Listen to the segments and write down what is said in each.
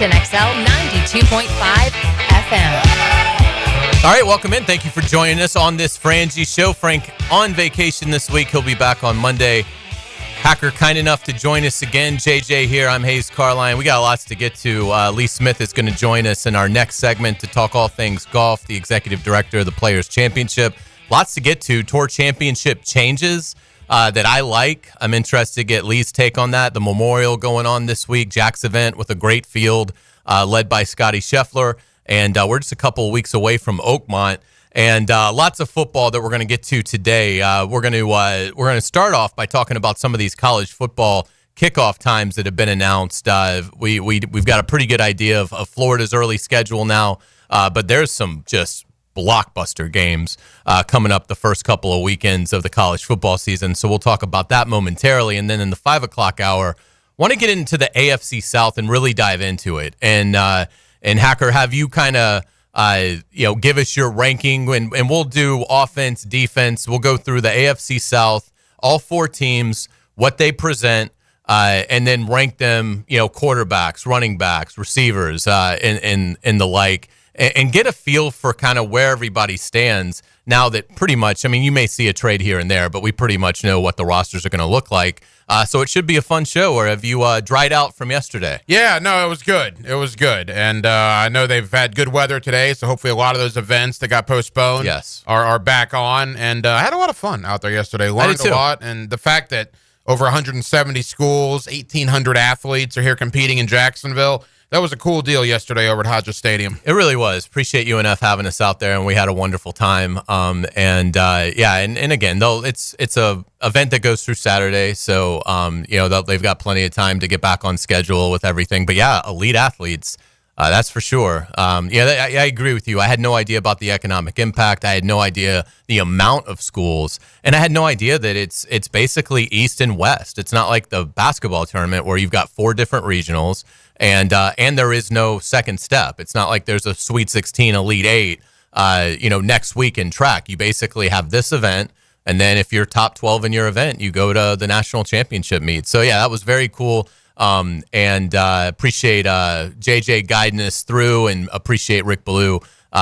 Station XL 92.5 FM. All right, welcome in. Thank you for joining us on this Frangie show. Frank on vacation this week. He'll be back on Monday. Hacker kind enough to join us again. JJ here. I'm Hayes Carline. We got lots to get to. Lee Smith is going to join us in our next segment to talk all things golf, the executive director of the Players Championship. Lots to get to. Tour Championship changes that I like. I'm interested to get Lee's take on that. The Memorial going on this week. Jack's event with a great field led by Scotty Scheffler. And we're just a couple of weeks away from Oakmont. And lots of football that we're going to get to today. We're going to start off by talking about some of these college football kickoff times that have been announced. We've got a pretty good idea of Florida's early schedule now, but there's some just blockbuster games coming up the first couple of weekends of the college football season. So we'll talk about that momentarily. And then in the 5 o'clock hour, want to get into the AFC South and really dive into it. And Hacker, have you kind of give us your ranking, and we'll do offense, defense. We'll go through the AFC South, all four teams, what they present, and then rank them, quarterbacks, running backs, receivers, and the like, and get a feel for kind of where everybody stands now that pretty much, you may see a trade here and there, but we pretty much know what the rosters are going to look like. So it should be a fun show. Or have you dried out from yesterday? Yeah, no, it was good. It was good. And I know they've had good weather today, so hopefully a lot of those events that got postponed are back on. And I had a lot of fun out there yesterday. Learned a lot. And the fact that over 170 schools, 1,800 athletes are here competing in Jacksonville, that was a cool deal yesterday over at Hodges Stadium. It really was. Appreciate UNF having us out there, and we had a wonderful time. And again, though, it's a event that goes through Saturday, so they've got plenty of time to get back on schedule with everything. But yeah, elite athletes, that's for sure. I agree with you. I had no idea about the economic impact. I had no idea the amount of schools, and I had no idea that it's basically East and West. It's not like the basketball tournament where you've got 4 different regionals. And there is no second step. It's not like there's a Sweet 16, Elite 8, next week in track. You basically have this event, and then if you're top 12 in your event, you go to the national championship meet. So, yeah, that was very cool, and appreciate JJ guiding us through, and appreciate Rick Ballou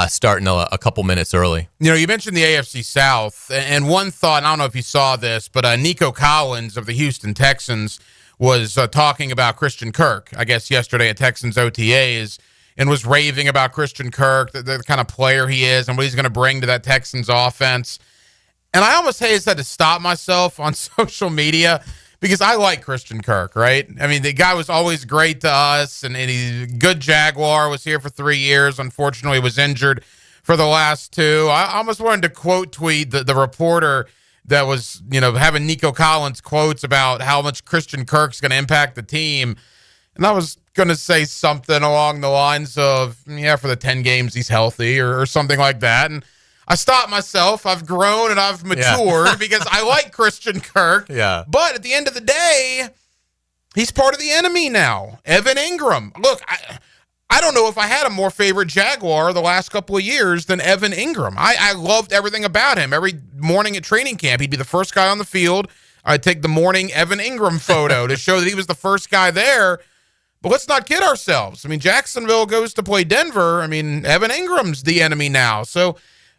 starting a couple minutes early. You mentioned the AFC South, and one thought, and I don't know if you saw this, but Nico Collins of the Houston Texans was talking about Christian Kirk, I guess, yesterday at Texans OTAs, and was raving about Christian Kirk, the kind of player he is and what he's going to bring to that Texans offense. And I almost had to stop myself on social media because I like Christian Kirk, right? The guy was always great to us, and he's a good Jaguar, was here for 3 years. Unfortunately, was injured for the last 2. I almost wanted to quote tweet the reporter that was, having Nico Collins quotes about how much Christian Kirk's going to impact the team. And I was going to say something along the lines of, for the 10 games he's healthy or something like that. And I stopped myself. I've grown and I've matured because I like Christian Kirk. Yeah. But at the end of the day, he's part of the enemy now. Evan Ingram. Look, I don't know if I had a more favorite Jaguar the last couple of years than Evan Ingram. I loved everything about him. Every morning at training camp, he'd be the first guy on the field. I'd take the morning Evan Ingram photo to show that he was the first guy there. But let's not kid ourselves. Jacksonville goes to play Denver. Evan Ingram's the enemy now. So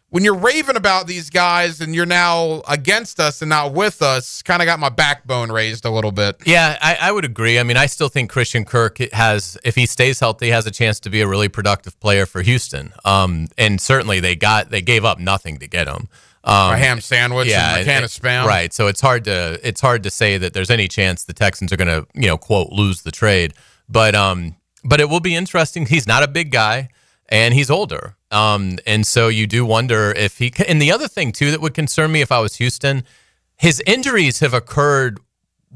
when you're raving about these guys and you're now against us and not with us, kind of got my backbone raised a little bit. Yeah, I would agree. I still think Christian Kirk has, if he stays healthy, has a chance to be a really productive player for Houston. And certainly they gave up nothing to get him. A ham sandwich and a can of Spam. Right. So it's hard to say that there's any chance the Texans are going to, quote, lose the trade. But it will be interesting. He's not a big guy, and he's older. And so you do wonder if he – and the other thing, too, that would concern me if I was Houston, his injuries have occurred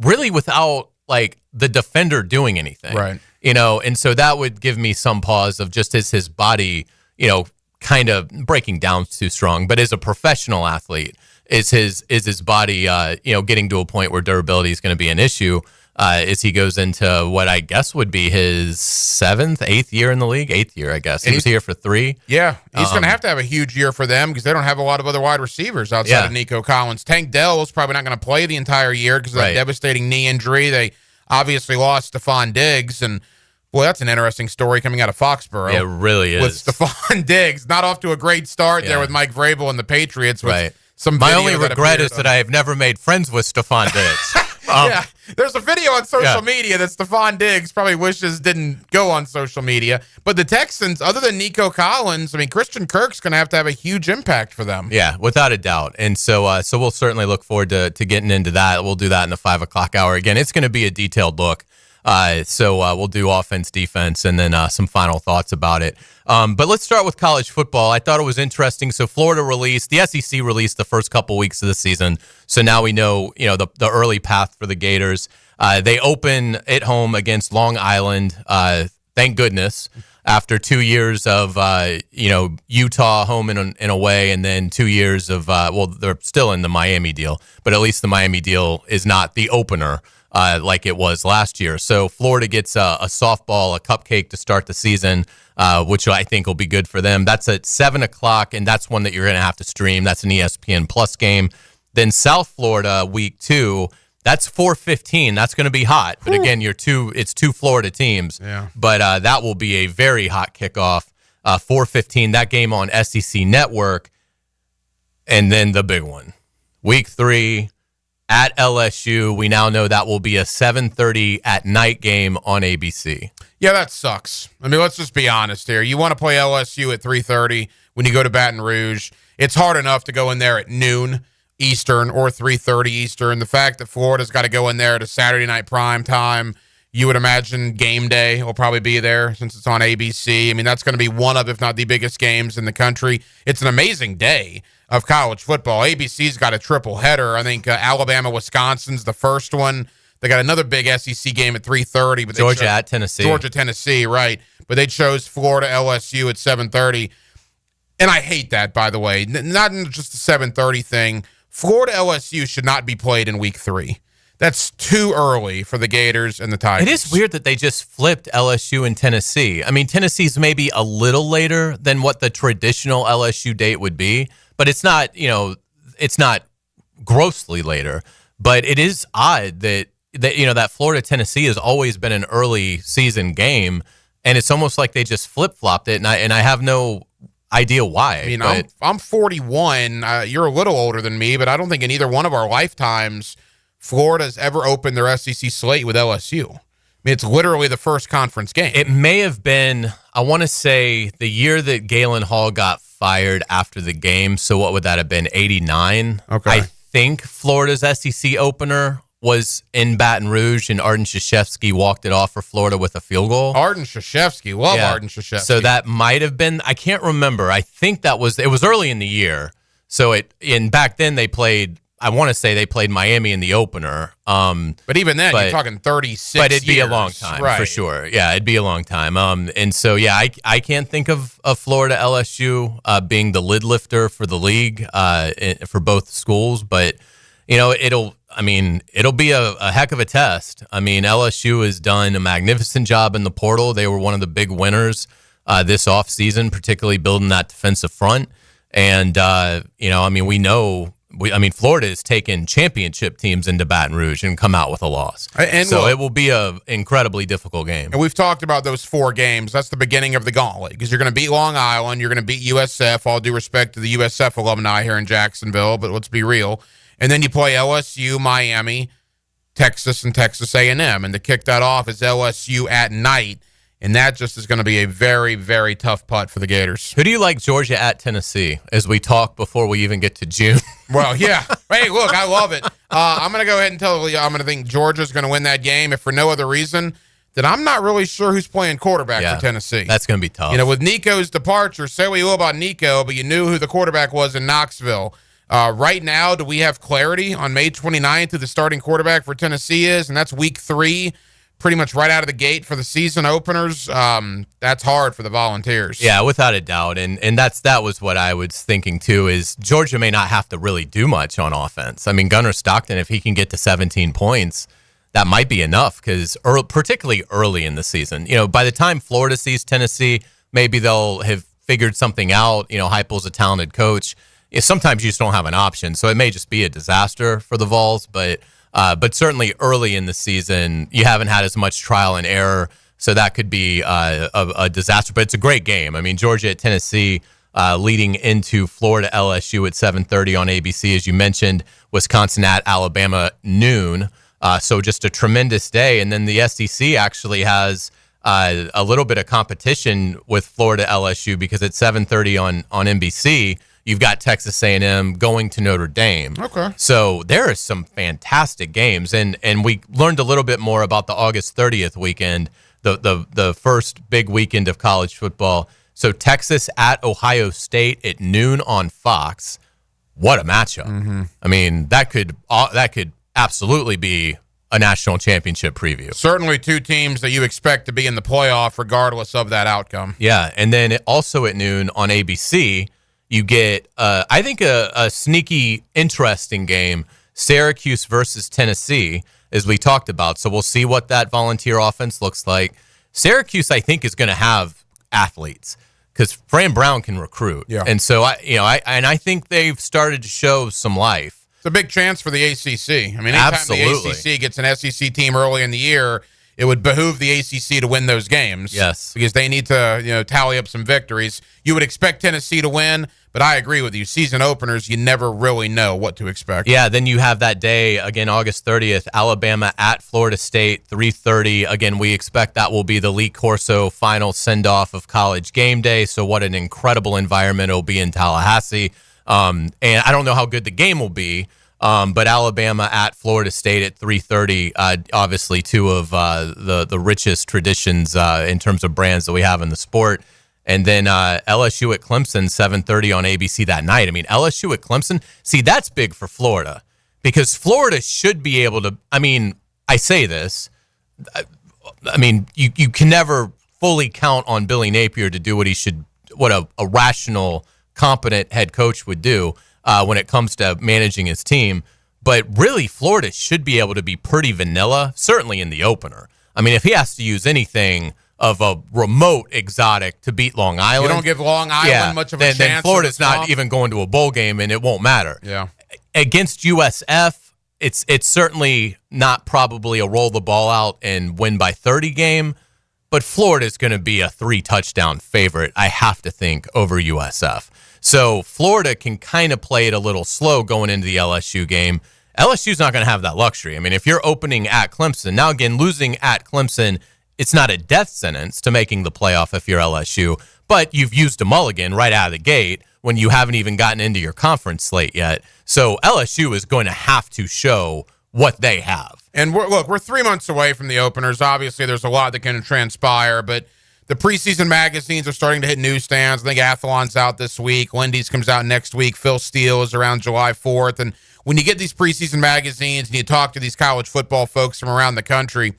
really without, the defender doing anything. Right. And so that would give me some pause of just is his body, kind of breaking down too strong. But as a professional athlete, is his body, getting to a point where durability is going to be an issue as he goes into what I guess would be his 8th year in the league. 8th year, I guess. He was here for 3. Yeah, he's going to have a huge year for them because they don't have a lot of other wide receivers outside of Nico Collins. Tank Dell is probably not going to play the entire year because of that devastating knee injury. They obviously lost Stephon Diggs, and Boy, that's an interesting story coming out of Foxborough. Yeah, it really is. With Stephon Diggs, not off to a great start there with Mike Vrabel and the Patriots. With My only regret is that I have never made friends with Stephon Diggs. Yeah, there's a video on social media that Stephon Diggs probably wishes didn't go on social media. But the Texans, other than Nico Collins, I mean, Christian Kirk's going to have a huge impact for them. Yeah, without a doubt. And so we'll certainly look forward to getting into that. We'll do that in the 5 o'clock hour. Again, it's going to be a detailed look. So we'll do offense, defense, and then some final thoughts about it. But let's start with college football. I thought it was interesting. So Florida released, the SEC released the first couple weeks of the season. So now we know, the early path for the Gators. They open at home against Long Island. Thank goodness. After 2 years of, Utah home and away, and then 2 years of, they're still in the Miami deal, but at least the Miami deal is not the opener like it was last year. So Florida gets a softball, a cupcake to start the season, which I think will be good for them. That's at 7 o'clock, and that's one that you're going to have to stream. That's an ESPN Plus game. Then South Florida, week 2, that's 4:15. That's going to be hot. But again, it's two Florida teams. Yeah. But that will be a very hot kickoff. 4:15. That game on SEC Network, and then the big one, week 3 at LSU. We now know that will be a 7:30 at night game on ABC. Yeah, that sucks. I mean, let's just be honest here. You want to play LSU at 3:30 when you go to Baton Rouge. It's hard enough to go in there at noon Eastern or 3:30 Eastern. The fact that Florida's got to go in there at a Saturday night prime time, you would imagine game day will probably be there since it's on ABC. I mean, that's going to be one of, if not the biggest games in the country. It's an amazing day of college football. ABC's got a triple header. I think Alabama, Wisconsin's the first one. They got another big SEC game at 3:30. But Georgia at Tennessee. Georgia, Tennessee, right. But they chose Florida, LSU at 7:30. And I hate that, by the way. Not just the 7:30 thing. Florida, LSU should not be played in week 3. That's too early for the Gators and the Tigers. It is weird that they just flipped LSU and Tennessee. I mean, Tennessee's maybe a little later than what the traditional LSU date would be, but it's not, it's not grossly later. But it is odd that that Florida Tennessee has always been an early season game, and it's almost like they just flip-flopped it, and I have no idea why. I mean, I'm 41. You're a little older than me, but I don't think in either one of our lifetimes Florida's ever opened their SEC slate with LSU. I mean, it's literally the first conference game. It may have been, I want to say, the year that Galen Hall got fired after the game. So what would that have been, 89? Okay. I think Florida's SEC opener was in Baton Rouge, and Arden Krzyzewski walked it off for Florida with a field goal. Arden Krzyzewski. Love Arden Krzyzewski. So that might have been, I can't remember. I think it was early in the year. So back then they played, I want to say they played Miami in the opener. But even then, you're talking 36 But it'd be years. a long time, right. for sure. Yeah, it'd be a long time. And so, yeah, I can't think of Florida LSU being the lid lifter for the league for both schools. But, it'll be a heck of a test. I mean, LSU has done a magnificent job in the portal. They were one of the big winners this offseason, particularly building that defensive front. And, we know Florida has taken championship teams into Baton Rouge and come out with a loss. So it will be an incredibly difficult game. And we've talked about those 4 games. That's the beginning of the gauntlet because you're going to beat Long Island. You're going to beat USF, all due respect to the USF alumni here in Jacksonville, but let's be real. And then you play LSU, Miami, Texas, and Texas A&M. And to kick that off is LSU at night. And that just is going to be a very, very tough putt for the Gators. Who do you like Georgia at Tennessee as we talk before we even get to June? Well, yeah. Hey, look, I love it. I'm going to go ahead and tell you I'm going to think Georgia's going to win that game, if for no other reason that I'm not really sure who's playing quarterback for Tennessee. That's going to be tough. With Nico's departure, say what you will about Nico, but you knew who the quarterback was in Knoxville. Right now, do we have clarity on May 29th who the starting quarterback for Tennessee is? And that's week 3. Pretty much right out of the gate for the season openers. That's hard for the Volunteers. Yeah, without a doubt. And that was what I was thinking too, is Georgia may not have to really do much on offense. I mean, Gunnar Stockton, if he can get to 17 points, that might be enough because particularly early in the season, by the time Florida sees Tennessee, maybe they'll have figured something out. Heupel's a talented coach. Sometimes you just don't have an option. So it may just be a disaster for the Vols, but certainly early in the season, you haven't had as much trial and error. So that could be a disaster. But it's a great game. I mean, Georgia at Tennessee, leading into Florida LSU at 7:30 on ABC, as you mentioned. Wisconsin at Alabama noon. So just a tremendous day. And then the SEC actually has a little bit of competition with Florida LSU, because at 7:30 on NBC, you've got Texas A&M going to Notre Dame. Okay. So there are some fantastic games. And we learned a little bit more about the August 30th weekend, the first big weekend of college football. So Texas at Ohio State at noon on Fox. What a matchup. Mm-hmm. I mean, that could absolutely be a national championship preview. Certainly two teams that you expect to be in the playoff regardless of that outcome. Yeah, and then also at noon on ABC, you get, I think, a sneaky, interesting game, Syracuse versus Tennessee, as we talked about. So we'll see what that Volunteer offense looks like. Syracuse, I think, is going to have athletes, because Fran Brown can recruit. Yeah. And so, I think they've started to show some life. It's a big chance for the ACC. I mean, anytime the ACC gets an SEC team early in the year, it would behoove the ACC to win those games. Yes. Because they need to, tally up some victories. You would expect Tennessee to win, but I agree with you. Season openers, you never really know what to expect. Yeah, then you have that day, again, August 30th, Alabama at Florida State, 3:30. Again, we expect that will be the Lee Corso final send-off of College Game Day, so what an incredible environment it'll be in Tallahassee. And I don't know how good the game will be, but Alabama at Florida State at 3:30, obviously two of the richest traditions in terms of brands that we have in the sport. And then LSU at Clemson, 7:30 on ABC that night. I mean, LSU at Clemson, see, that's big for Florida, because Florida should be able to, I mean, I say this, I mean, you can never fully count on Billy Napier to do what a rational, competent head coach would do when it comes to managing his team. But really, Florida should be able to be pretty vanilla, certainly in the opener. I mean, if he has to use anything of a remote exotic to beat Long Island, you don't give Long Island much of a chance. Then Florida's not even going to a bowl game, and it won't matter. Yeah. Against USF, it's certainly not probably a roll the ball out and win by 30 game, but Florida's going to be a 3-touchdown favorite, I have to think, over USF. So Florida can kind of play it a little slow going into the LSU game. LSU's not going to have that luxury. I mean, if you're opening at Clemson, now again, losing at Clemson, it's not a death sentence to making the playoff if you're LSU, but you've used a mulligan right out of the gate when you haven't even gotten into your conference slate yet. So LSU is going to have to show what they have. And we're 3 months away from the openers. Obviously, there's a lot that can transpire, but the preseason magazines are starting to hit newsstands. I think Athlon's out this week. Lindy's comes out next week. Phil Steele is around July 4th. And when you get these preseason magazines and you talk to these college football folks from around the country,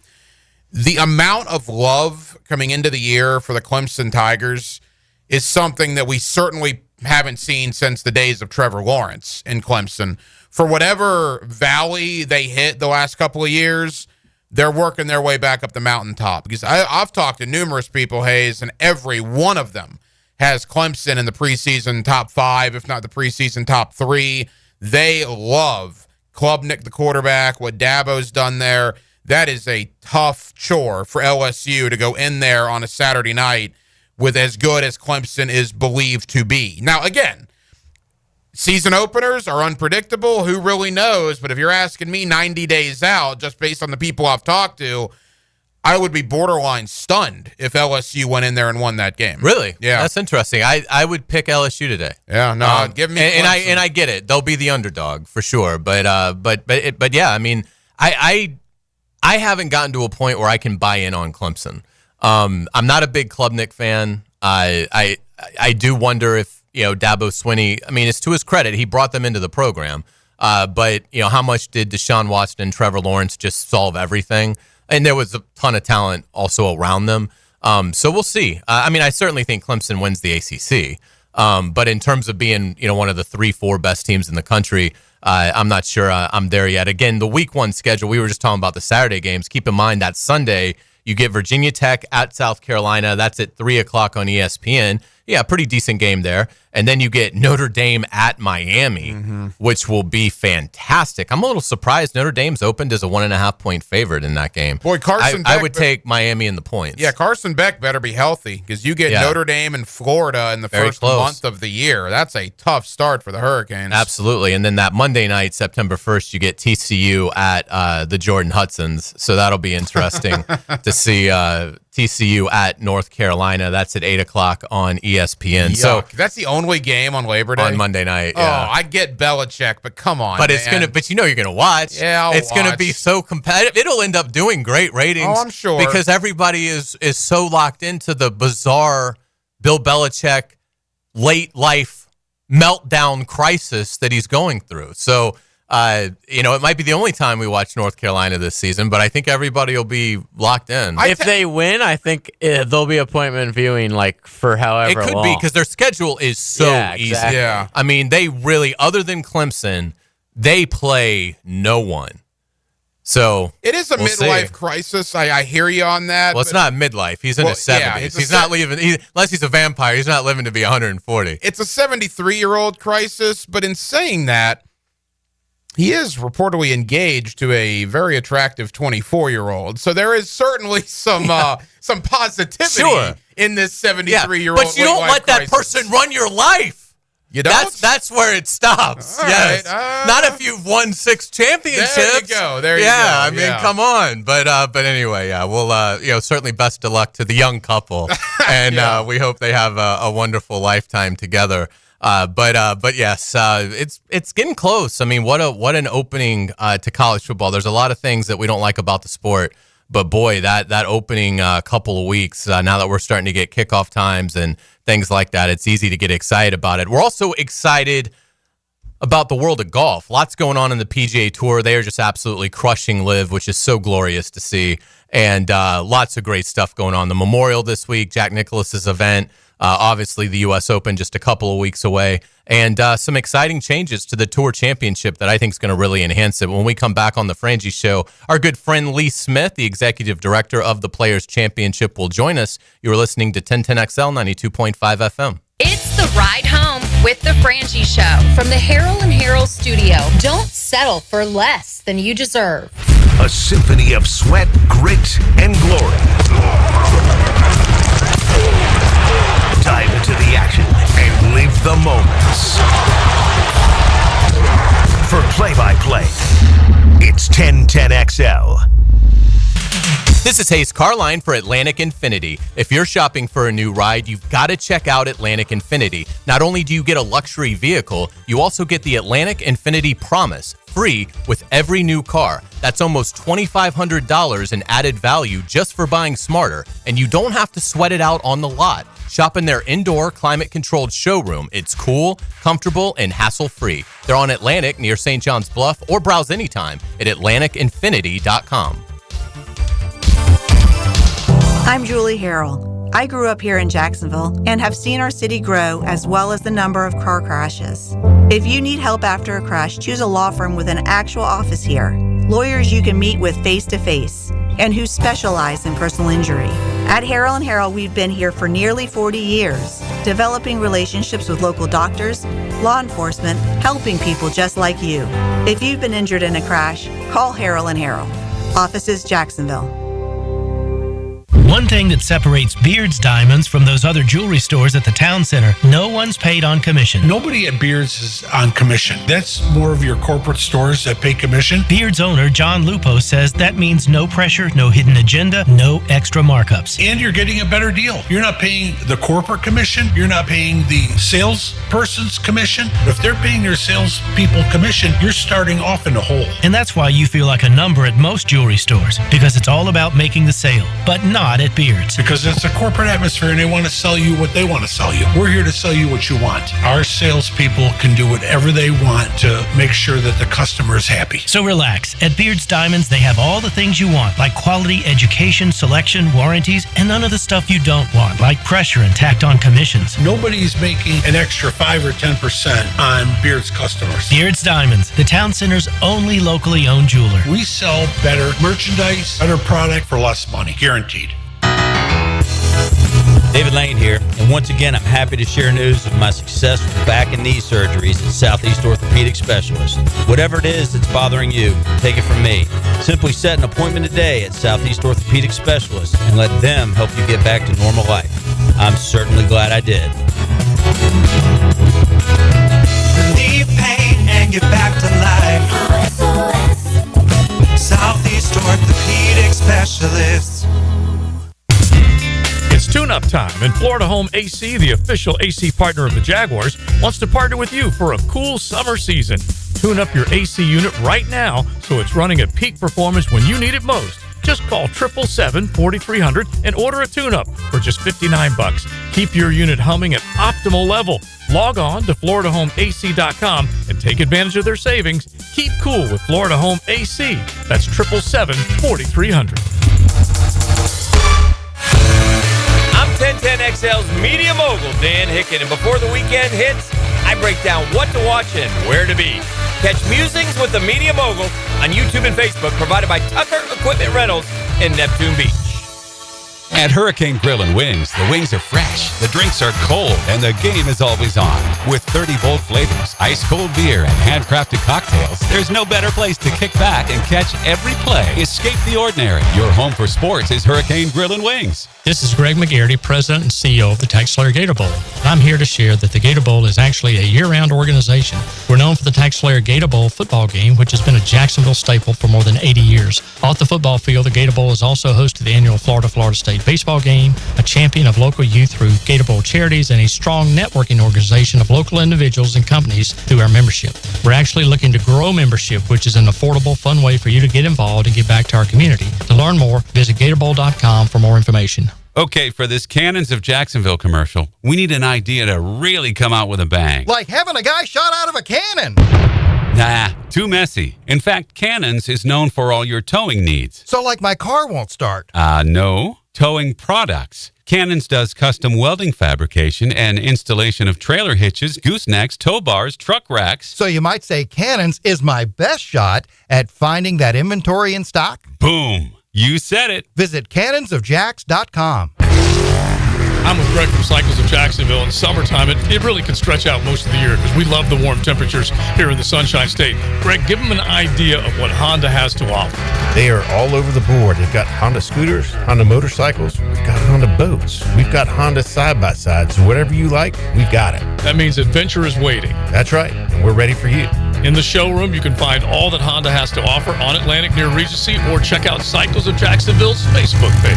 the amount of love coming into the year for the Clemson Tigers is something that we certainly haven't seen since the days of Trevor Lawrence in Clemson. For whatever valley they hit the last couple of years, they're working their way back up the mountaintop. Because I've talked to numerous people, Hayes, and every one of them has Clemson in the preseason top 5, if not the preseason top 3. They love Klubnik, the quarterback, what Dabo's done there. That is a tough chore for LSU to go in there on a Saturday night with as good as Clemson is believed to be. Now, again, season openers are unpredictable. Who really knows? But if you're asking me 90 days out, just based on the people I've talked to, I would be borderline stunned if LSU went in there and won that game. Really? Yeah. That's interesting. I would pick LSU today. Yeah, no, give me and I get it. They'll be the underdog for sure. But yeah, I mean, I haven't gotten to a point where I can buy in on Clemson. I'm not a big Klubnik fan. I do wonder if, Dabo Swinney, I mean, it's to his credit, he brought them into the program. But, how much did Deshaun Watson and Trevor Lawrence just solve everything? And there was a ton of talent also around them. So we'll see. I mean, I certainly think Clemson wins the ACC. But in terms of being, one of the 3-4 best teams in the country, I'm not sure I'm there yet. Again, the week 1 schedule, we were just talking about the Saturday games. Keep in mind that Sunday, you get Virginia Tech at South Carolina. That's at 3 o'clock on ESPN. yeah, pretty decent game there. And then you get Notre Dame at Miami, which will be fantastic. I'm a little surprised Notre Dame's opened as a 1.5-point favorite in that game. Boy, Carson I Beck, would take Miami in the points. Yeah, Carson Beck better be healthy because you get Notre Dame and Florida in the first month of the year. That's a tough start for the Hurricanes. Absolutely. And then that Monday night, September 1st, you get TCU at the Jordan Hudsons. So that'll be interesting to see TCU at North Carolina. That's at 8 o'clock on ESPN. Yuck. So that's the only game on Labor Day? On Monday night, Oh, I get Belichick, but come on, But it's but you're going to watch. Yeah, it's going to be so competitive. It'll end up doing great ratings. Oh, I'm sure. Because everybody is so locked into the bizarre Bill Belichick late life meltdown crisis that he's going through. So, it might be the only time we watch North Carolina this season, but I think everybody will be locked in. If they win, I think there'll be appointment viewing for however long. It could be because their schedule is so easy. Exactly. Yeah. I mean, they really, other than Clemson, they play no one. So it is a midlife crisis. I hear you on that. Well, it's not midlife. He's in his 70s. Yeah, he's not leaving. Unless he's a vampire, he's not living to be 140. It's a 73-year-old crisis, but in saying that, he is reportedly engaged to a very attractive 24-year-old. So there is certainly some positivity in this 73-year-old. But you don't let that person run your life. You don't? That's where it stops. All yes. right. Not if you've won 6 championships. There you go. There you go. Yeah, I mean, come on. But anyway, yeah, we'll certainly best of luck to the young couple, and we hope they have a wonderful lifetime together. But yes, it's getting close. I mean, what an opening to college football. There's a lot of things that we don't like about the sport, but boy, that opening couple of weeks, now that we're starting to get kickoff times and things like that, it's easy to get excited about it. We're also excited about the world of golf. Lots going on in the PGA Tour. They are just absolutely crushing LIV, which is so glorious to see, and lots of great stuff going on. The Memorial this week, Jack Nicklaus's event. Obviously, the U.S. Open just a couple of weeks away, and some exciting changes to the Tour Championship that I think is going to really enhance it. When we come back on the Frangie Show, our good friend Lee Smith, the executive director of the Players Championship, will join us. You are listening to 1010XL 92.5 FM. It's the ride home with the Frangie Show from the Harold and Harold studio. Don't settle for less than you deserve. A symphony of sweat, grit, and glory. Dive into the action and live the moments. For play-by-play, it's 1010XL. This is Hayes Carline for Atlantic Infinity. If you're shopping for a new ride, you've got to check out Atlantic Infinity. Not only do you get a luxury vehicle, you also get the Atlantic Infinity Promise, free with every new car. That's almost $2,500 in added value just for buying smarter, and you don't have to sweat it out on the lot. Shop in their indoor climate-controlled showroom. It's cool, comfortable, and hassle-free. They're on Atlantic near St. John's Bluff, or browse anytime at AtlanticInfinity.com. I'm Julie Harrell. I grew up here in Jacksonville and have seen our city grow as well as the number of car crashes. If you need help after a crash, choose a law firm with an actual office here. Lawyers you can meet with face-to-face and who specialize in personal injury. At Harrell & Harrell, we've been here for nearly 40 years, developing relationships with local doctors, law enforcement, helping people just like you. If you've been injured in a crash, call Harrell & Harrell. Offices, Jacksonville. One thing that separates Beard's Diamonds from those other jewelry stores at the town center, no one's paid on commission. Nobody at Beard's is on commission. That's more of your corporate stores that pay commission. Beard's owner, John Lupo, says that means no pressure, no hidden agenda, no extra markups. And you're getting a better deal. You're not paying the corporate commission. You're not paying the salesperson's commission. If they're paying their salespeople commission, you're starting off in a hole. And that's why you feel like a number at most jewelry stores, because it's all about making the sale, but not at Beard's. Because it's a corporate atmosphere and they want to sell you what they want to sell you. We're here to sell you what you want. Our salespeople can do whatever they want to make sure that the customer is happy. So relax. At Beard's Diamonds, they have all the things you want, like quality education, selection, warranties, and none of the stuff you don't want, like pressure and tacked on commissions. Nobody's making an extra 5 or 10% on Beard's customers. Beard's Diamonds, the town center's only locally owned jeweler. We sell better merchandise, better product for less money, guaranteed. David Lane here, and once again, I'm happy to share news of my success with back and knee surgeries at Southeast Orthopedic Specialists. Whatever it is that's bothering you, take it from me. Simply set an appointment today at Southeast Orthopedic Specialists and let them help you get back to normal life. I'm certainly glad I did. Relieve pain and get back to life. Southeast Orthopedic Specialists. It's tune-up time, and Florida Home AC, the official AC partner of the Jaguars, wants to partner with you for a cool summer season. Tune up your AC unit right now so it's running at peak performance when you need it most. Just call 777-4300 and order a tune-up for just $59. Keep your unit humming at optimal level. Log on to FloridaHomeAC.com and take advantage of their savings. Keep cool with Florida Home AC. That's 777-4300. I'm 1010XL's media mogul, Dan Hicken, and before the weekend hits, I break down what to watch and where to be. Catch Musings with the Media Mogul on YouTube and Facebook, provided by Tucker Equipment Rentals in Neptune Beach. At Hurricane Grill and Wings, the wings are fresh, the drinks are cold, and the game is always on. With 30 bold flavors, ice-cold beer, and handcrafted cocktails, there's no better place to kick back and catch every play. Escape the ordinary. Your home for sports is Hurricane Grill and Wings. This is Greg McGarity, President and CEO of the TaxSlayer Gator Bowl. I'm here to share that the Gator Bowl is actually a year-round organization. We're known for the TaxSlayer Gator Bowl football game, which has been a Jacksonville staple for more than 80 years. Off the football field, the Gator Bowl is also host to the annual Florida State baseball game, a champion of local youth through Gator Bowl charities, and a strong networking organization of local individuals and companies through our membership. We're actually looking to grow membership, which is an affordable, fun way for you to get involved and give back to our community. To learn more, visit GatorBowl.com for more information. Okay, for this Cannons of Jacksonville commercial, we need an idea to really come out with a bang. Like having a guy shot out of a cannon. Nah, too messy. In fact, Cannons is known for all your towing needs. So like my car won't start. No. Towing products. Cannons does custom welding fabrication and installation of trailer hitches, goosenecks, tow bars, truck racks. So you might say Cannons is my best shot at finding that inventory in stock? Boom. You said it. Visit cannonsofjacks.com. I'm with Greg from Cycles of Jacksonville. In summertime, it really can stretch out most of the year because we love the warm temperatures here in the Sunshine State. Greg, give them an idea of what Honda has to offer. They are all over the board. They've got Honda scooters, Honda motorcycles, we've got Honda boats, we've got Honda side-by-sides. Whatever you like, we've got it. That means adventure is waiting. That's right, and we're ready for you. In the showroom, you can find all that Honda has to offer on Atlantic near Regency, or check out Cycles of Jacksonville's Facebook page.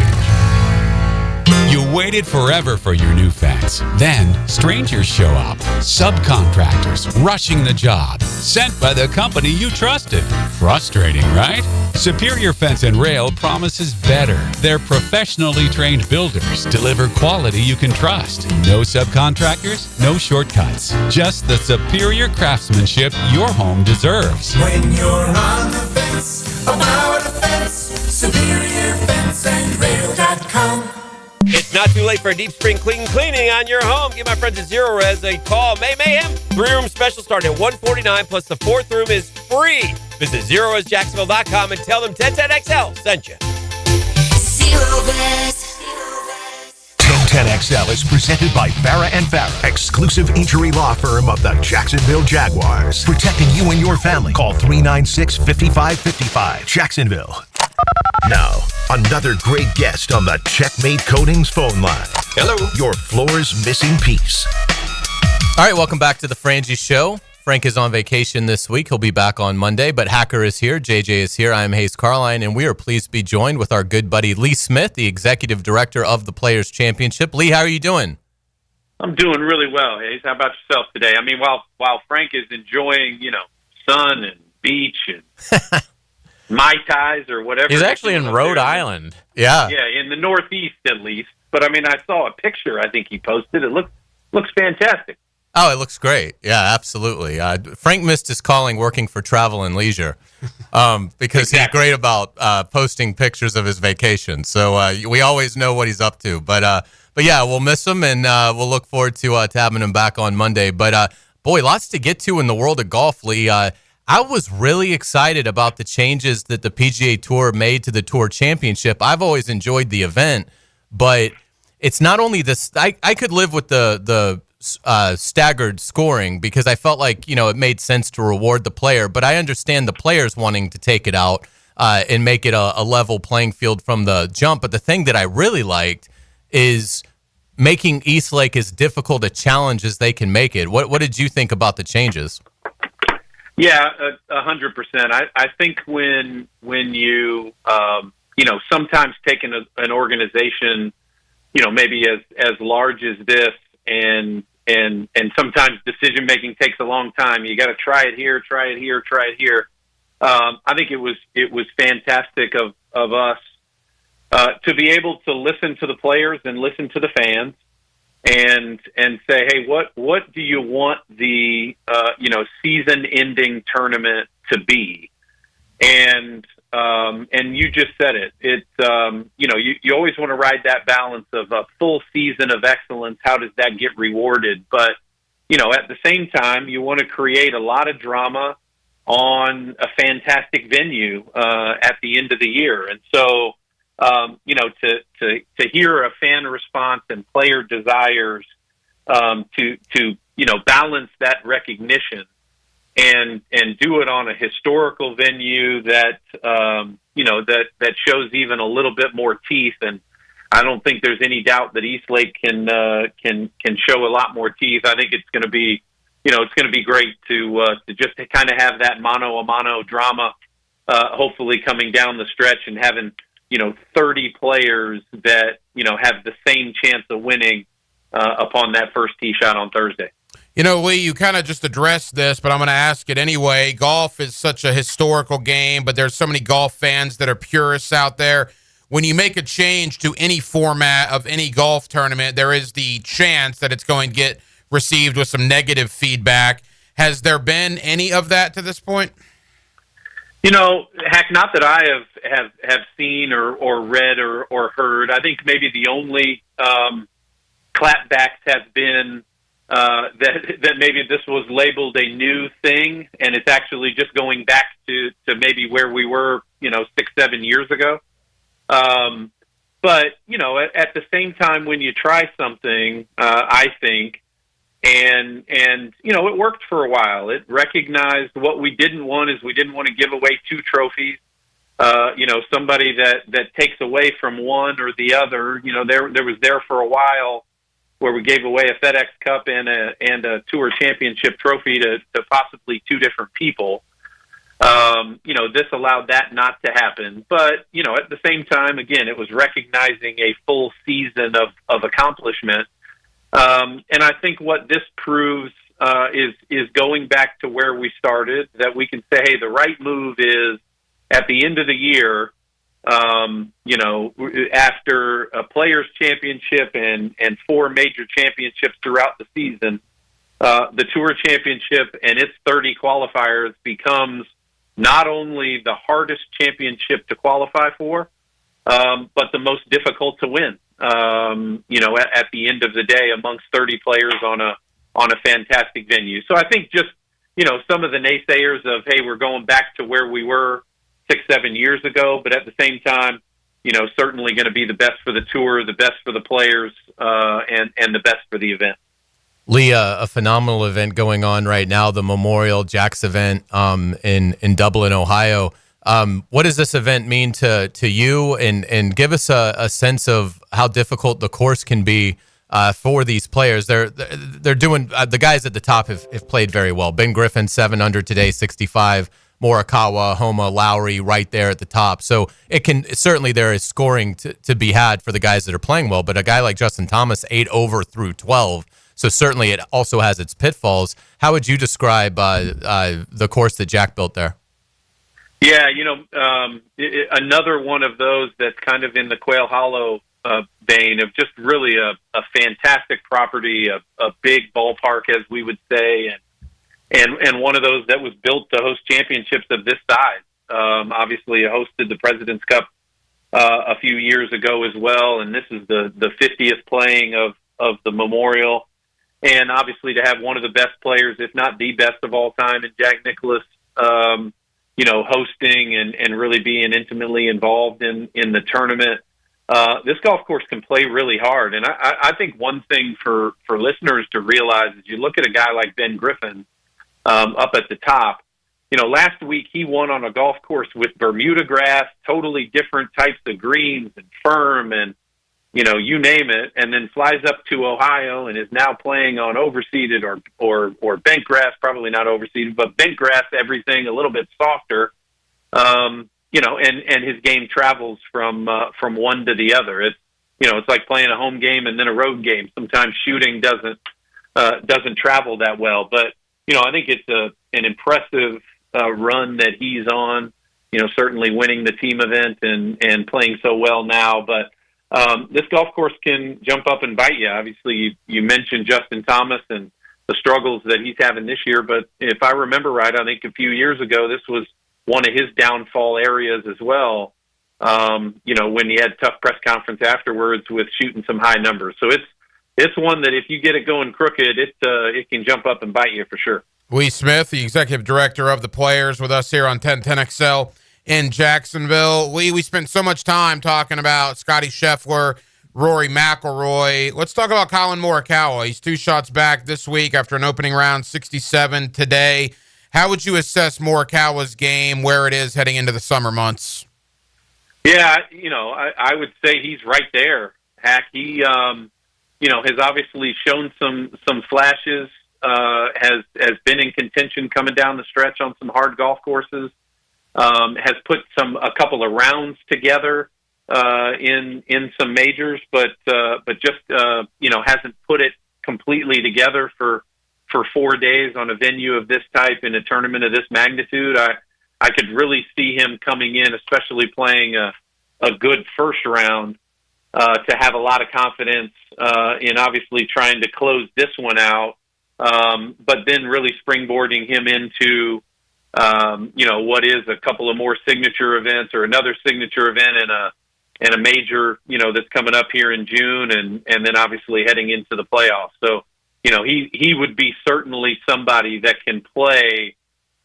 You waited forever for your new fence. Then, strangers show up. Subcontractors rushing the job. Sent by the company you trusted. Frustrating, right? Superior Fence and Rail promises better. Their professionally trained builders deliver quality you can trust. No subcontractors, no shortcuts. Just the superior craftsmanship your home deserves. When you're on the fence, about a fence, SuperiorFenceandRail.com. It's not too late for a deep spring cleaning on your home. Give my friends at Zero Res a call. Mayhem 3-room special starting at $149, plus the 4th room is free. Visit ZeroResJacksonville.com and tell them 1010XL sent you. Zero Res. 1010XL is presented by Farah & Farah, exclusive injury law firm of the Jacksonville Jaguars. Protecting you and your family. Call 396-5555. Jacksonville. Now, another great guest on the Checkmate Coatings phone line. Hello. Your floor's missing piece. All right, welcome back to the Frangie Show. Frank is on vacation this week. He'll be back on Monday, but Hacker is here. JJ is here. I'm Hayes Carline, and we are pleased to be joined with our good buddy Lee Smith, the executive director of the Players Championship. Lee, how are you doing? I'm doing really well, Hayes. How about yourself today? I mean, while Frank is enjoying, sun and beach and Mai Tais or whatever. He's actually in Rhode Island. Yeah. Yeah, in the Northeast at least. But I mean, I saw a picture I think he posted. It looks fantastic. Oh, it looks great. Yeah, absolutely. Frank missed his calling working for Travel and Leisure because he's great about posting pictures of his vacation. So we always know what he's up to. But yeah, we'll miss him, and we'll look forward to having him back on Monday. But, boy, lots to get to in the world of golf, Lee. I was really excited about the changes that the PGA Tour made to the Tour Championship. I've always enjoyed the event, but it's not only this. I could live with the staggered scoring because I felt like, it made sense to reward the player, but I understand the players wanting to take it out and make it a level playing field from the jump. But the thing that I really liked is making Eastlake as difficult a challenge as they can make it. What did you think about the changes? Yeah, 100%. I think when you sometimes take an organization, maybe as large as this, and sometimes decision making takes a long time. You got to try it here, try it here, try it here. I think it was fantastic of us to be able to listen to the players and listen to the fans, and say, hey, what do you want the season-ending tournament to be? And you just said it. It's you always want to ride that balance of a full season of excellence. How does that get rewarded? But at the same time, you want to create a lot of drama on a fantastic venue at the end of the year. And so, to hear a fan response and player desires to balance that recognition and do it on a historical venue that that shows even a little bit more teeth. And I don't think there's any doubt that Eastlake can show a lot more teeth. I think it's going to be great to just to kind of have that mano a mano drama, hopefully coming down the stretch and having 30 players that have the same chance of winning upon that first tee shot on Thursday. Lee, you kind of just addressed this, but I'm going to ask it anyway. Golf is such a historical game, but there's so many golf fans that are purists out there. When you make a change to any format of any golf tournament, there is the chance that it's going to get received with some negative feedback. Has there been any of that to this point? Heck, not that I have seen or read or heard. I think maybe the only clapbacks have been that maybe this was labeled a new thing, and it's actually just going back to maybe where we were, 6-7 years ago. But at the same time, when you try something, I think, and it worked for a while. It recognized what we didn't want is we didn't want to give away 2 trophies. Somebody that takes away from one or the other. There was there for a while where we gave away a FedEx Cup and a Tour Championship trophy to possibly 2 different people. This allowed that not to happen. But, at the same time, again, it was recognizing a full season of accomplishment. And I think what this proves is going back to where we started, that we can say, hey, the right move is at the end of the year, after a Players' Championship and 4 major championships throughout the season, the Tour Championship and its 30 qualifiers becomes not only the hardest championship to qualify for, but the most difficult to win. At the end of the day, amongst 30 players on a fantastic venue. So I think just some of the naysayers of, hey, we're going back to where we were 6-7 years ago, but at the same time, certainly going to be the best for the tour, the best for the players, and the best for the event. Lee, a phenomenal event going on right now, the Memorial Jacks event in Dublin, Ohio. What does this event mean to you? And give us a sense of how difficult the course can be for these players. They're doing the guys at the top have played very well. Ben Griffin 7 under today, 65. Morikawa, Homa, Lowry right there at the top. So certainly there is scoring to be had for the guys that are playing well, but a guy like Justin Thomas 8 over through 12. So certainly it also has its pitfalls. How would you describe the course that Jack built there? Yeah, another one of those that's kind of in the Quail Hollow vein of just really a fantastic property, a big ballpark, as we would say, and one of those that was built to host championships of this size. Obviously, it hosted the President's Cup a few years ago as well, and this is the 50th playing of the Memorial. And obviously to have one of the best players, if not the best of all time, in Jack Nicklaus, hosting and really being intimately involved in the tournament. this golf course can play really hard. And I think one thing for listeners to realize is you look at a guy like Ben Griffin up at the top. Last week he won on a golf course with Bermuda grass, totally different types of greens and firm and, you name it, and then flies up to Ohio and is now playing on overseeded or bent grass, probably not overseeded, but bent grass, everything a little bit softer. And his game travels from one to the other. It's like playing a home game and then a road game. Sometimes shooting doesn't travel that well, but I think it's an impressive run that he's on. Certainly winning the team event and playing so well now, but this golf course can jump up and bite you. Obviously, you mentioned Justin Thomas and the struggles that he's having this year, but if I remember right, I think a few years ago this was one of his downfall areas as well, when he had tough press conference afterwards with shooting some high numbers. So it's one that if you get it going crooked, it can jump up and bite you for sure. Lee Smith, the executive director of the Players, with us here on 1010XL in Jacksonville. We spent so much time talking about Scotty Scheffler, Rory McIlroy. Let's talk about Colin Morikawa. He's 2 shots back this week after an opening round 67 today. How would you assess Morikawa's game, where it is heading into the summer months? Yeah, I would say he's right there, Hack. He, has obviously shown some flashes, has been in contention coming down the stretch on some hard golf courses, has put a couple of rounds together in some majors, but just hasn't put it completely together for 4 days on a venue of this type in a tournament of this magnitude. I could really see him coming in, especially playing a good first round, to have a lot of confidence in obviously trying to close this one out, but then really springboarding him into what is a couple of more signature events or another signature event and a major that's coming up here in June, and then obviously heading into the playoffs. So he would be certainly somebody that can play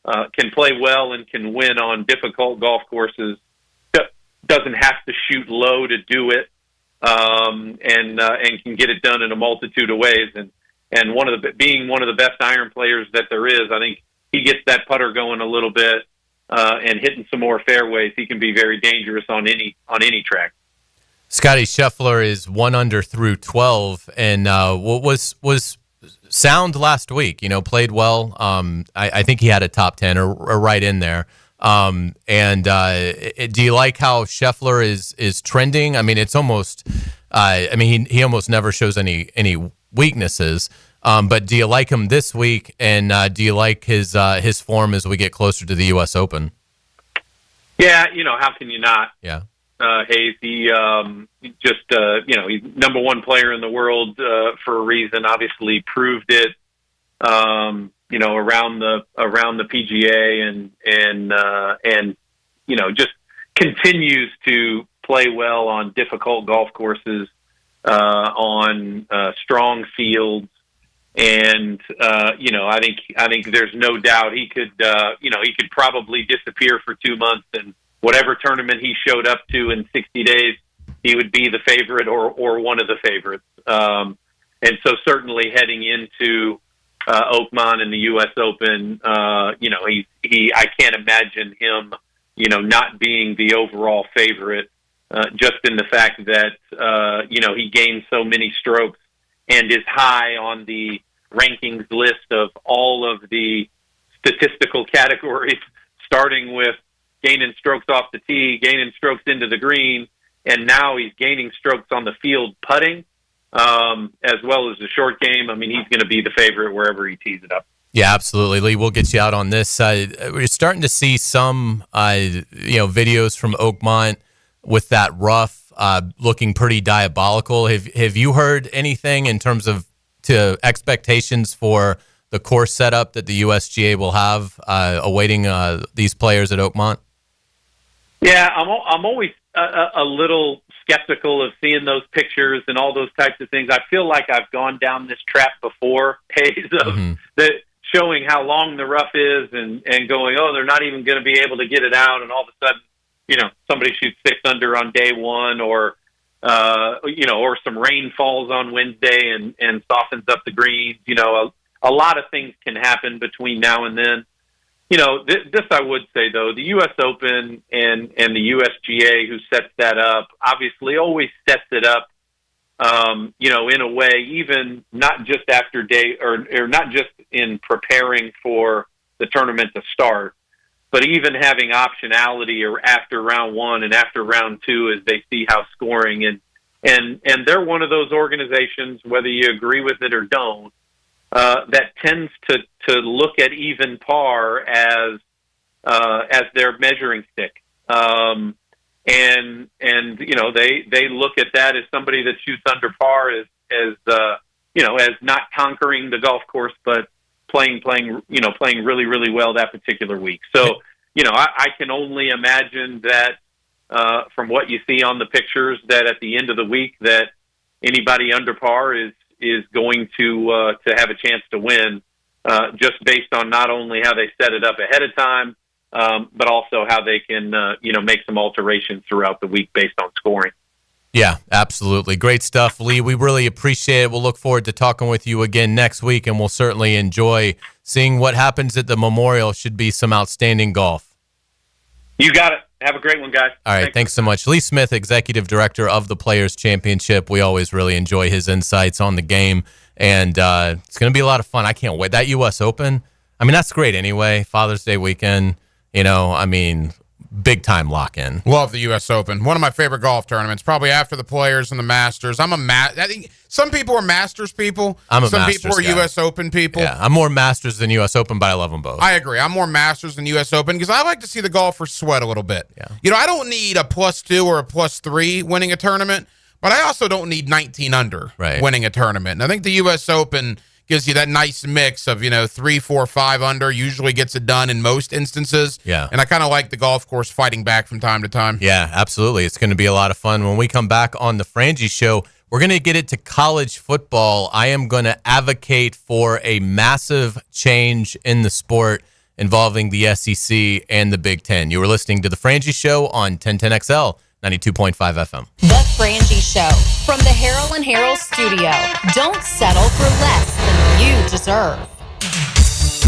well and can win on difficult golf courses. Doesn't have to shoot low to do it, and can get it done in a multitude of ways. And being one of the best iron players that there is, I think he gets that putter going a little bit and hitting some more fairways. He can be very dangerous on any track. Scotty Scheffler is 1 under through 12, and was sound last week. Played well. I think he had a top 10 or right in there. Do you like how Scheffler is trending? I mean, it's almost. He almost never shows any weaknesses. But do you like him this week? And do you like his form as we get closer to the U.S. Open? Yeah, how can you not? Yeah. Hayes, he just he's number one player in the world for a reason. Obviously, proved it. Around the PGA and just continues to play well on difficult golf courses, on strong fields, and I think there's no doubt he could probably disappear for 2 months, and whatever tournament he showed up to in 60 days, he would be the favorite or one of the favorites. And so certainly heading into Oakmont and the U.S. Open, I can't imagine him, not being the overall favorite, just in the fact that, he gained so many strokes and is high on the rankings list of all of the statistical categories, starting with gaining strokes off the tee, gaining strokes into the green, and now he's gaining strokes on the field putting, as well as the short game. I mean, he's going to be the favorite wherever he tees it up. Yeah, absolutely. Lee, we'll get you out on this. We're starting to see some, videos from Oakmont with that rough looking pretty diabolical. Have you heard anything in terms of expectations for the course setup that the USGA will have awaiting these players at Oakmont? Yeah, I'm always a little skeptical of seeing those pictures and all those types of things. I feel like I've gone down this trap before, Hayes, of that showing how long the rough is and going, they're not even going to be able to get it out, and all of a sudden, somebody shoots 6 under on day one, or or some rain falls on Wednesday and softens up the greens. A lot of things can happen between now and then. This I would say, though, the U.S. Open and the USGA, who sets that up, obviously always sets it up, in a way, even not just after or not just in preparing for the tournament to start, but even having optionality or after round one and after round two as they see how scoring. And they're one of those organizations, whether you agree with it or don't, that tends to look at even par as their measuring stick. They look at that as somebody that shoots under par as not conquering the golf course, but playing really, really well that particular week. So, I can only imagine that from what you see on the pictures, that at the end of the week, that anybody under par is going to have a chance to win, just based on not only how they set it up ahead of time, but also how they can make some alterations throughout the week based on scoring. Yeah, absolutely. Great stuff, Lee. We really appreciate it. We'll look forward to talking with you again next week, and we'll certainly enjoy seeing what happens at the Memorial. Should be some outstanding golf. You got it. Have a great one, guys. All right, thanks so much. Lee Smith, Executive Director of the Players Championship. We always really enjoy his insights on the game, and it's going to be a lot of fun. I can't wait. That U.S. Open, that's great anyway. Father's Day weekend, big-time lock-in. Love the U.S. Open. One of my favorite golf tournaments, probably after the Players and the Masters. I think some people are Masters people. Some people are U.S. Open people. Yeah, I'm more Masters than U.S. Open, but I love them both. I agree. I'm more Masters than U.S. Open because I like to see the golfers sweat a little bit. Yeah. I don't need a +2 or a +3 winning a tournament, but I also don't need 19 under winning a tournament. And I think the U.S. Open gives you that nice mix of, 3, 4, 5 under, usually gets it done in most instances. Yeah. And I kind of like the golf course fighting back from time to time. Yeah, absolutely. It's going to be a lot of fun. When we come back on the Frangie Show, we're going to get it to college football. I am going to advocate for a massive change in the sport involving the SEC and the Big Ten. You were listening to the Frangie Show on 1010XL. 92.5 FM. The Frangie Show from the Harold and Harold studio. Don't settle for less than you deserve.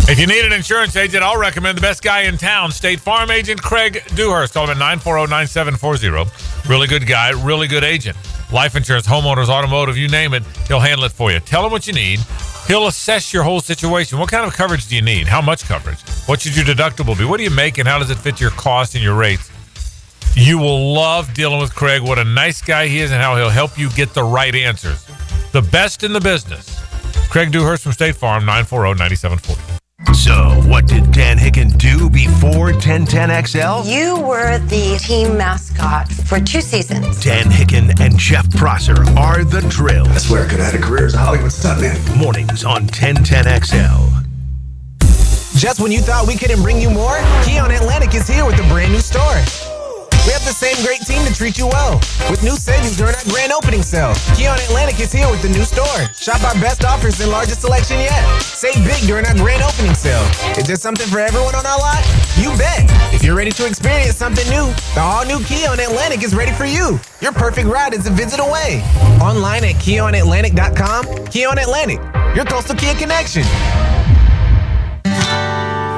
If you need an insurance agent, I'll recommend the best guy in town, State Farm agent Craig Dewhurst. Call him at 940-9740. Really good guy, really good agent. Life insurance, homeowners, automotive, you name it, he'll handle it for you. Tell him what you need. He'll assess your whole situation. What kind of coverage do you need? How much coverage? What should your deductible be? What do you make and how does it fit your cost and your rates? You will love dealing with Craig. What a nice guy he is and how he'll help you get the right answers. The best in the business. Craig Dewhurst from State Farm, 940-9740. So, what did Dan Hicken do before 1010XL? You were the team mascot for 2 seasons. Dan Hicken and Jeff Prosser are the Drill. I swear I could have had a career as a Hollywood stuntman. Mornings on 1010XL. Just when you thought we couldn't bring you more, Keon Atlantic is here with a brand new store. We have the same great team to treat you well. With new savings during our grand opening sale. Keon Atlantic is here with the new store. Shop our best offers and largest selection yet. Save big during our grand opening sale. Is there something for everyone on our lot? You bet. If you're ready to experience something new, the all-new Keon Atlantic is ready for you. Your perfect ride is a visit away. Online at KeonAtlantic.com. Keon Atlantic, your coastal Kia connection.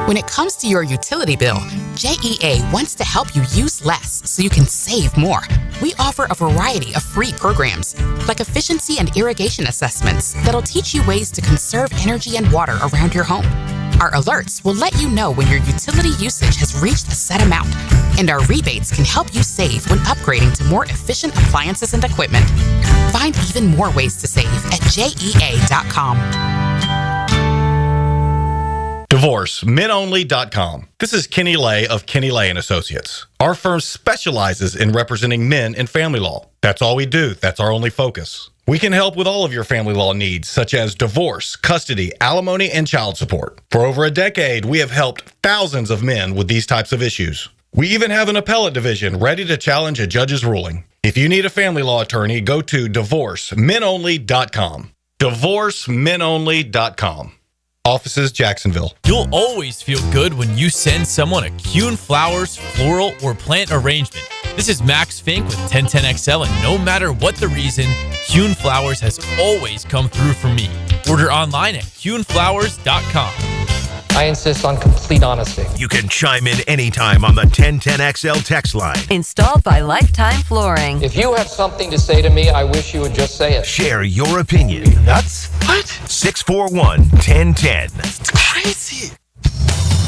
When it comes to your utility bill, JEA wants to help you use less so you can save more. We offer a variety of free programs, like efficiency and irrigation assessments that'll teach you ways to conserve energy and water around your home. Our alerts will let you know when your utility usage has reached a set amount, and our rebates can help you save when upgrading to more efficient appliances and equipment. Find even more ways to save at JEA.com. DivorceMenOnly.com. This is Kenny Lay of Kenny Lay & Associates. Our firm specializes in representing men in family law. That's all we do. That's our only focus. We can help with all of your family law needs, such as divorce, custody, alimony, and child support. For over a decade, we have helped thousands of men with these types of issues. We even have an appellate division ready to challenge a judge's ruling. If you need a family law attorney, go to DivorceMenOnly.com. DivorceMenOnly.com. Offices, Jacksonville. You'll always feel good when you send someone a Kuhn Flowers floral or plant arrangement. This is Max Fink with 1010XL, and no matter what the reason, Kuhn Flowers has always come through for me. Order online at kuhnflowers.com. I insist on complete honesty. You can chime in anytime on the 1010XL text line. Installed by Lifetime Flooring. If you have something to say to me, I wish you would just say it. Share your opinion. Nuts? What? 641-1010. It's crazy.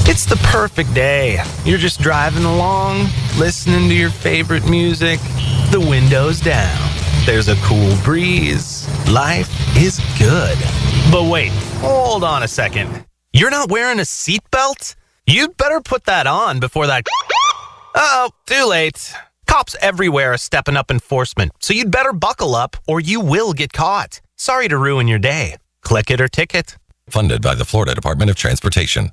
It's the perfect day. You're just driving along, listening to your favorite music. The window's down. There's a cool breeze. Life is good. But wait, hold on a second. You're not wearing a seatbelt? You'd better put that on before that... Uh-oh, too late. Cops everywhere are stepping up enforcement, so you'd better buckle up or you will get caught. Sorry to ruin your day. Click it or ticket. Funded by the Florida Department of Transportation.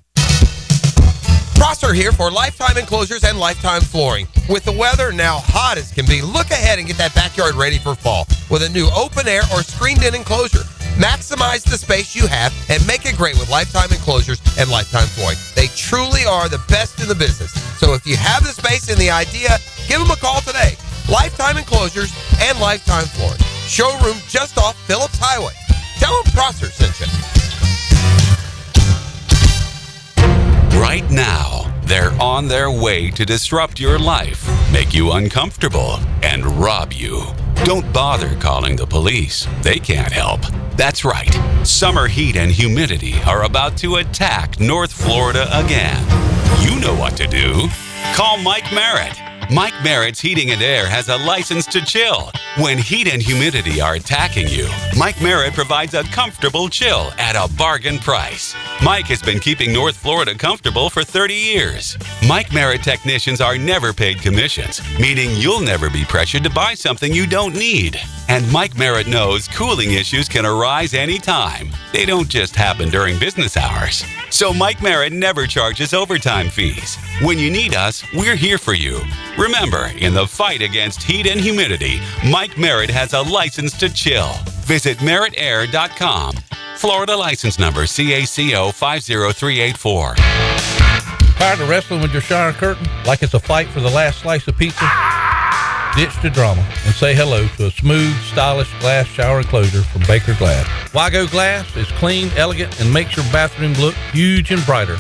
Prosser here for Lifetime Enclosures and Lifetime Flooring. With the weather now hot as can be, look ahead and get that backyard ready for fall with a new open air or screened-in enclosure. Maximize the space you have and make it great with Lifetime Enclosures and Lifetime Flooring. They truly are the best in the business. So if you have the space and the idea, give them a call today. Lifetime Enclosures and Lifetime Flooring. Showroom just off Phillips Highway. Tell them Prosser sent you. Right now, they're on their way to disrupt your life, make you uncomfortable, and rob you. Don't bother calling the police. They can't help. That's right. Summer heat and humidity are about to attack North Florida again. You know what to do. Call Mike Merritt. Mike Merritt's Heating and Air has a license to chill. When heat and humidity are attacking you, Mike Merritt provides a comfortable chill at a bargain price. Mike has been keeping North Florida comfortable for 30 years. Mike Merritt technicians are never paid commissions, meaning you'll never be pressured to buy something you don't need. And Mike Merritt knows cooling issues can arise anytime. They don't just happen during business hours. So Mike Merritt never charges overtime fees. When you need us, we're here for you. Remember, in the fight against heat and humidity, Mike Merritt has a license to chill. Visit merrittair.com. Florida license number CACO 50384. Tired of wrestling with your shower curtain like it's a fight for the last slice of pizza? Ditch the drama and say hello to a smooth, stylish glass shower enclosure from Baker Glass. Wago Glass is clean, elegant, and makes your bathroom look huge and brighter.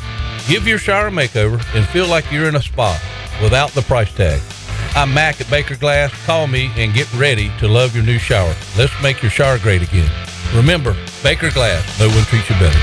Give your shower a makeover and feel like you're in a spa without the price tag. I'm Mac at Baker Glass. Call me and get ready to love your new shower. Let's make your shower great again. Remember, Baker Glass. No one treats you better.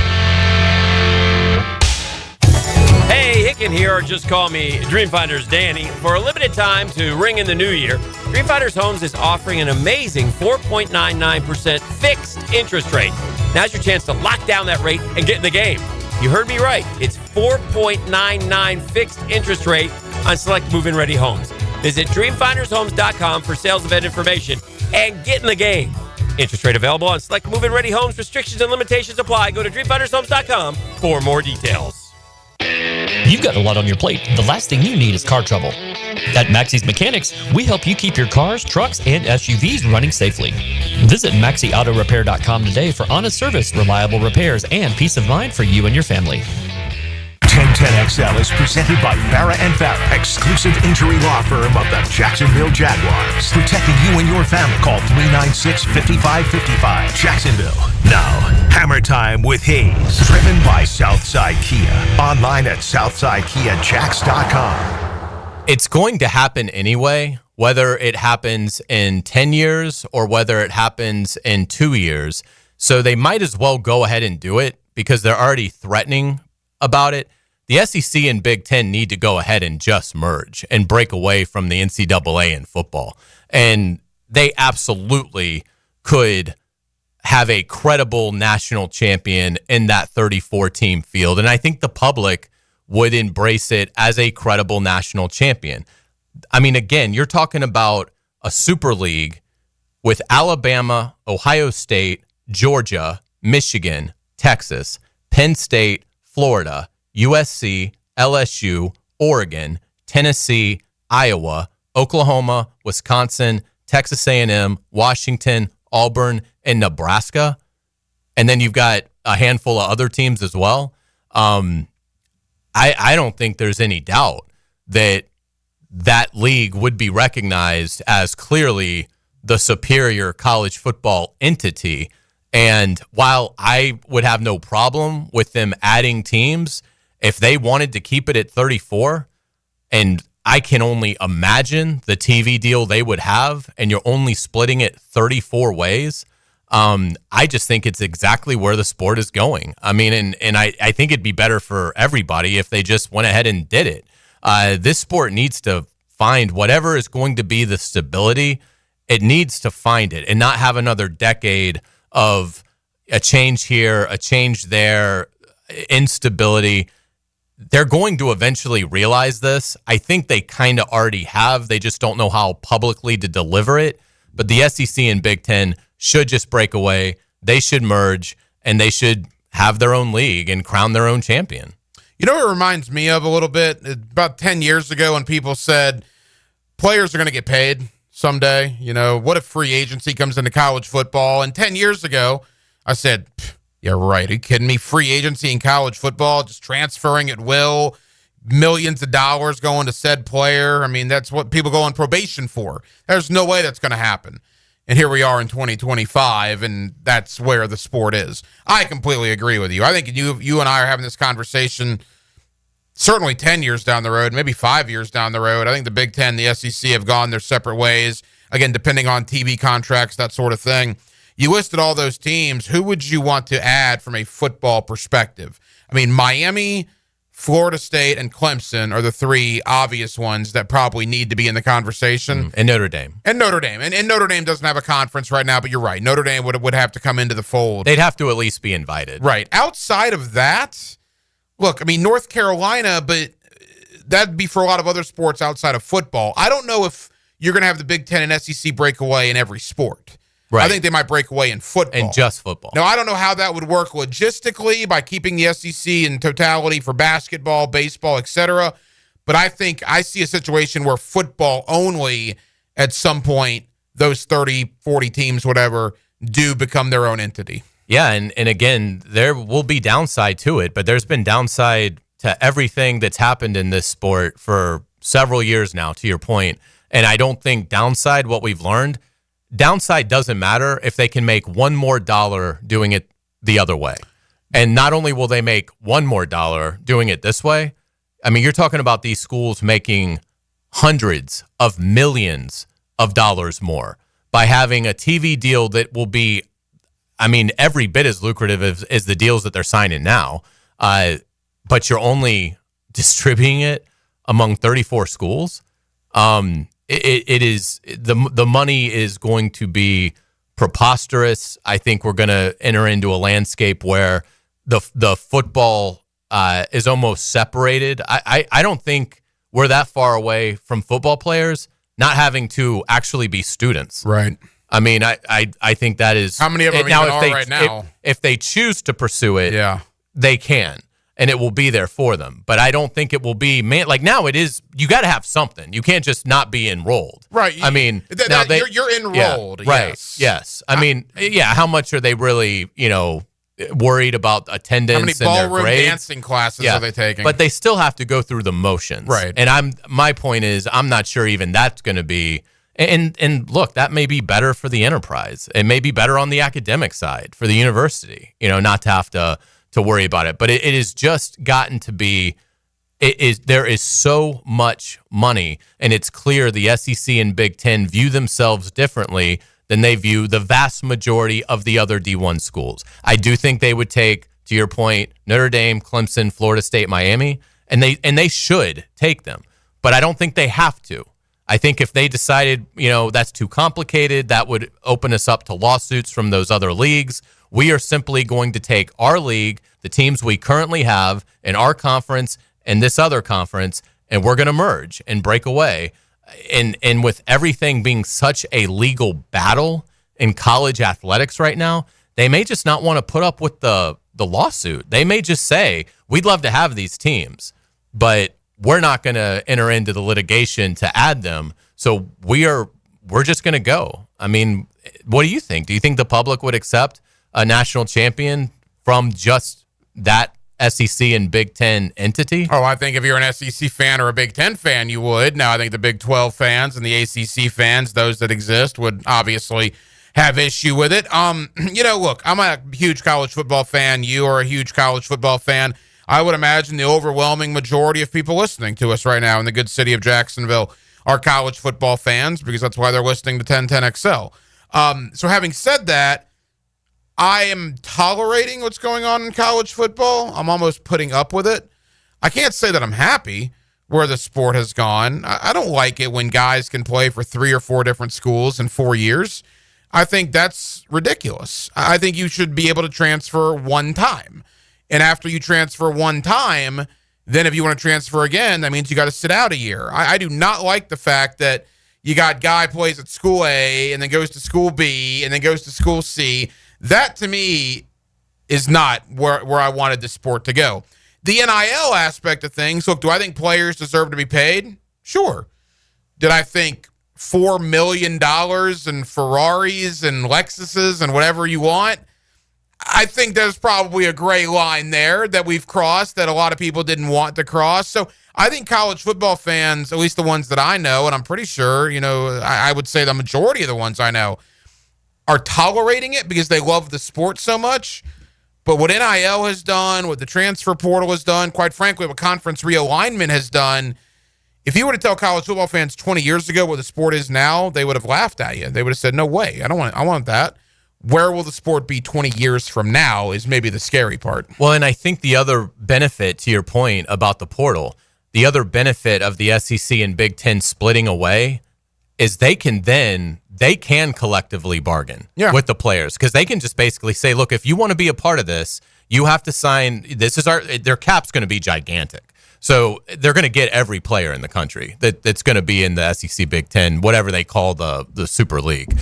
Hey, Hicken here, or just call me Dreamfinders Danny. For a limited time to ring in the new year, Dreamfinders Homes is offering an amazing 4.99% fixed interest rate. Now's your chance to lock down that rate and get in the game. You heard me right. It's 4.99 fixed interest rate on select move-in ready homes. Visit dreamfindershomes.com for sales event information and get in the game. Interest rate available on select move-in ready homes. Restrictions and limitations apply. Go to dreamfindershomes.com for more details. You've got a lot on your plate. The last thing you need is car trouble. At Maxie's Mechanics, we help you keep your cars, trucks, and SUVs running safely. Visit MaxieAutoRepair.com today for honest service, reliable repairs, and peace of mind for you and your family. 1010XL is presented by Farah & Farah, exclusive injury law firm of the Jacksonville Jaguars. Protecting you and your family. Call 396-5555. Jacksonville. Now, Hammer Time with Hayes. Driven by Southside Kia. Online at SouthsideKiaJacks.com. It's going to happen anyway, whether it happens in 10 years or whether it happens in 2 years. So they might as well go ahead and do it because they're already threatening about it. The SEC and Big Ten need to go ahead and just merge and break away from the NCAA in football. And they absolutely could have a credible national champion in that 34-team field. And I think the public would embrace it as a credible national champion. I mean, again, you're talking about a super league with Alabama, Ohio State, Georgia, Michigan, Texas, Penn State, Florida, USC, LSU, Oregon, Tennessee, Iowa, Oklahoma, Wisconsin, Texas A&M, Washington, Auburn, and Nebraska. And then you've got a handful of other teams as well. I don't think there's any doubt that league would be recognized as clearly the superior college football entity. And while I would have no problem with them adding teams, if they wanted to keep it at 34, and I can only imagine the TV deal they would have, and you're only splitting it 34 ways, I just think it's exactly where the sport is going. I mean, and I think it'd be better for everybody if they just went ahead and did it. This sport needs to find whatever is going to be the stability. It needs to find it and not have another decade of a change here, a change there, instability. They're going to eventually realize this. I think they kind of already have. They just don't know how publicly to deliver it. But the SEC and Big Ten should just break away. They should merge, and they should have their own league and crown their own champion. You know what it reminds me of a little bit? About 10 years ago when people said players are going to get paid someday. You know, what if free agency comes into college football? And 10 years ago, I said, yeah, right. Are you kidding me? Free agency in college football, just transferring at will, millions of dollars going to said player. I mean, that's what people go on probation for. There's no way that's going to happen. And here we are in 2025, and that's where the sport is. I completely agree with you. I think you and I are having this conversation certainly 10 years down the road, maybe 5 years down the road. I think the Big Ten and the SEC have gone their separate ways, again, depending on TV contracts, that sort of thing. You listed all those teams. Who would you want to add from a football perspective? I mean, Miami, Florida State, and Clemson are the three obvious ones that probably need to be in the conversation. And Notre Dame. And Notre Dame. And Notre Dame doesn't have a conference right now, but you're right. Notre Dame would have to come into the fold. They'd have to at least be invited. Right. Outside of that, look, I mean, North Carolina, but that'd be for a lot of other sports outside of football. I don't know if you're going to have the Big Ten and SEC break away in every sport. Right. I think they might break away in football. And just football. Now, I don't know how that would work logistically by keeping the SEC in totality for basketball, baseball, etc. But I think I see a situation where football only, at some point, those 30, 40 teams, whatever, do become their own entity. Yeah, and again, there will be downside to it, but there's been downside to everything that's happened in this sport for several years now, to your point. And I don't think downside, what we've learned, downside doesn't matter if they can make one more dollar doing it the other way. And not only will they make one more dollar doing it this way, I mean, you're talking about these schools making hundreds of millions of dollars more by having a TV deal that will be, I mean, every bit as lucrative as the deals that they're signing now. But you're only distributing it among 34 schools. It is the money is going to be preposterous. I think we're going to enter into a landscape where the football is almost separated. I don't think we're that far away from football players not having to actually be students. Right. I mean, I think that is how many of them now, are right now. If they choose to pursue it, yeah, they can. And it will be there for them. But I don't think it will be, like now it is, you got to have something. You can't just not be enrolled. Right. I mean, you're enrolled. Yeah, right. Yes. I mean, how much are they really, worried about attendance? How many and ballroom their grades? dancing classes are they taking? But they still have to go through the motions. Right. And my point is, I'm not sure even that's going to be, and look, that may be better for the enterprise. It may be better on the academic side for the university, not to have to worry about it. But it has just gotten to be, there is so much money, and it's clear the SEC and Big Ten view themselves differently than they view the vast majority of the other D1 schools. I do think they would take, to your point, Notre Dame, Clemson, Florida State, Miami, and they should take them. But I don't think they have to. I think if they decided, that's too complicated, that would open us up to lawsuits from those other leagues. We are simply going to take our league, the teams we currently have in our conference and this other conference, and we're going to merge and break away. And with everything being such a legal battle in college athletics right now, they may just not want to put up with the lawsuit. They may just say, we'd love to have these teams, but we're not going to enter into the litigation to add them. So we're just going to go. I mean, what do you think? Do you think the public would accept a national champion from just that SEC and Big Ten entity? Oh, I think if you're an SEC fan or a Big Ten fan, you would. Now, I think the Big 12 fans and the ACC fans, those that exist, would obviously have issue with it. Look, I'm a huge college football fan. You are a huge college football fan. I would imagine the overwhelming majority of people listening to us right now in the good city of Jacksonville are college football fans, because that's why they're listening to 1010XL. So having said that, I am tolerating what's going on in college football. I'm almost putting up with it. I can't say that I'm happy where the sport has gone. I don't like it when guys can play for 3 or 4 different schools in 4 years. I think that's ridiculous. I think you should be able to transfer one time. And after you transfer one time, then if you want to transfer again, that means you got to sit out a year. I do not like the fact that you got guy plays at school A and then goes to school B and then goes to school C. That, to me, is not where I wanted the sport to go. The NIL aspect of things, look, do I think players deserve to be paid? Sure. Did I think $4 million in Ferraris and Lexuses and whatever you want? I think there's probably a gray line there that we've crossed that a lot of people didn't want to cross. So I think college football fans, at least the ones that I know, and I'm pretty sure, I would say the majority of the ones I know, are tolerating it because they love the sport so much. But what NIL has done, what the transfer portal has done, quite frankly, what conference realignment has done, if you were to tell college football fans 20 years ago what the sport is now, they would have laughed at you. They would have said, no way, I want that. Where will the sport be 20 years from now is maybe the scary part. Well, and I think the other benefit to your point about the portal, the other benefit of the SEC and Big Ten splitting away is they can collectively bargain with the players, because they can just basically say, look, if you want to be a part of this, you have to sign. Their cap's going to be gigantic. So they're going to get every player in the country that's going to be in the SEC, Big Ten, whatever they call the Super League.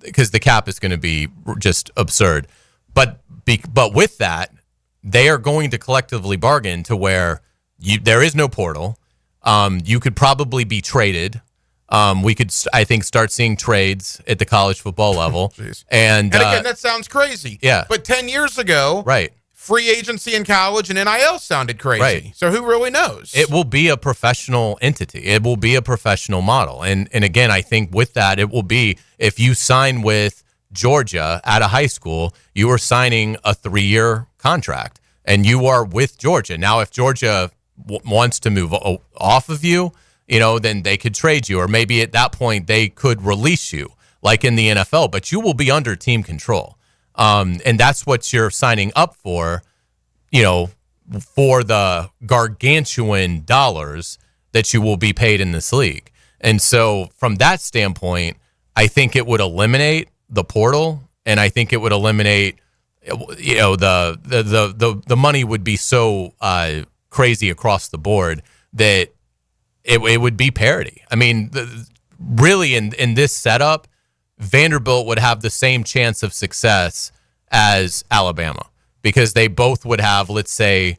Because the cap is going to be just absurd. But with that, they are going to collectively bargain to where there is no portal. You could probably be traded. We could, I think, start seeing trades at the college football level. And again, that sounds crazy. Yeah. But 10 years ago, right, free agency in college and NIL sounded crazy. Right. So who really knows? It will be a professional entity. It will be a professional model. And again, I think with that, it will be, if you sign with Georgia at a high school, you are signing a 3-year contract and you are with Georgia. Now, if Georgia wants to move off of you, then they could trade you, or maybe at that point they could release you like in the NFL, but you will be under team control. And that's what you're signing up for, for the gargantuan dollars that you will be paid in this league. And so from that standpoint, I think it would eliminate the portal, and I think it would eliminate, the money would be so crazy across the board that it would be parity. I mean, really in this setup, Vanderbilt would have the same chance of success as Alabama, because they both would have, let's say,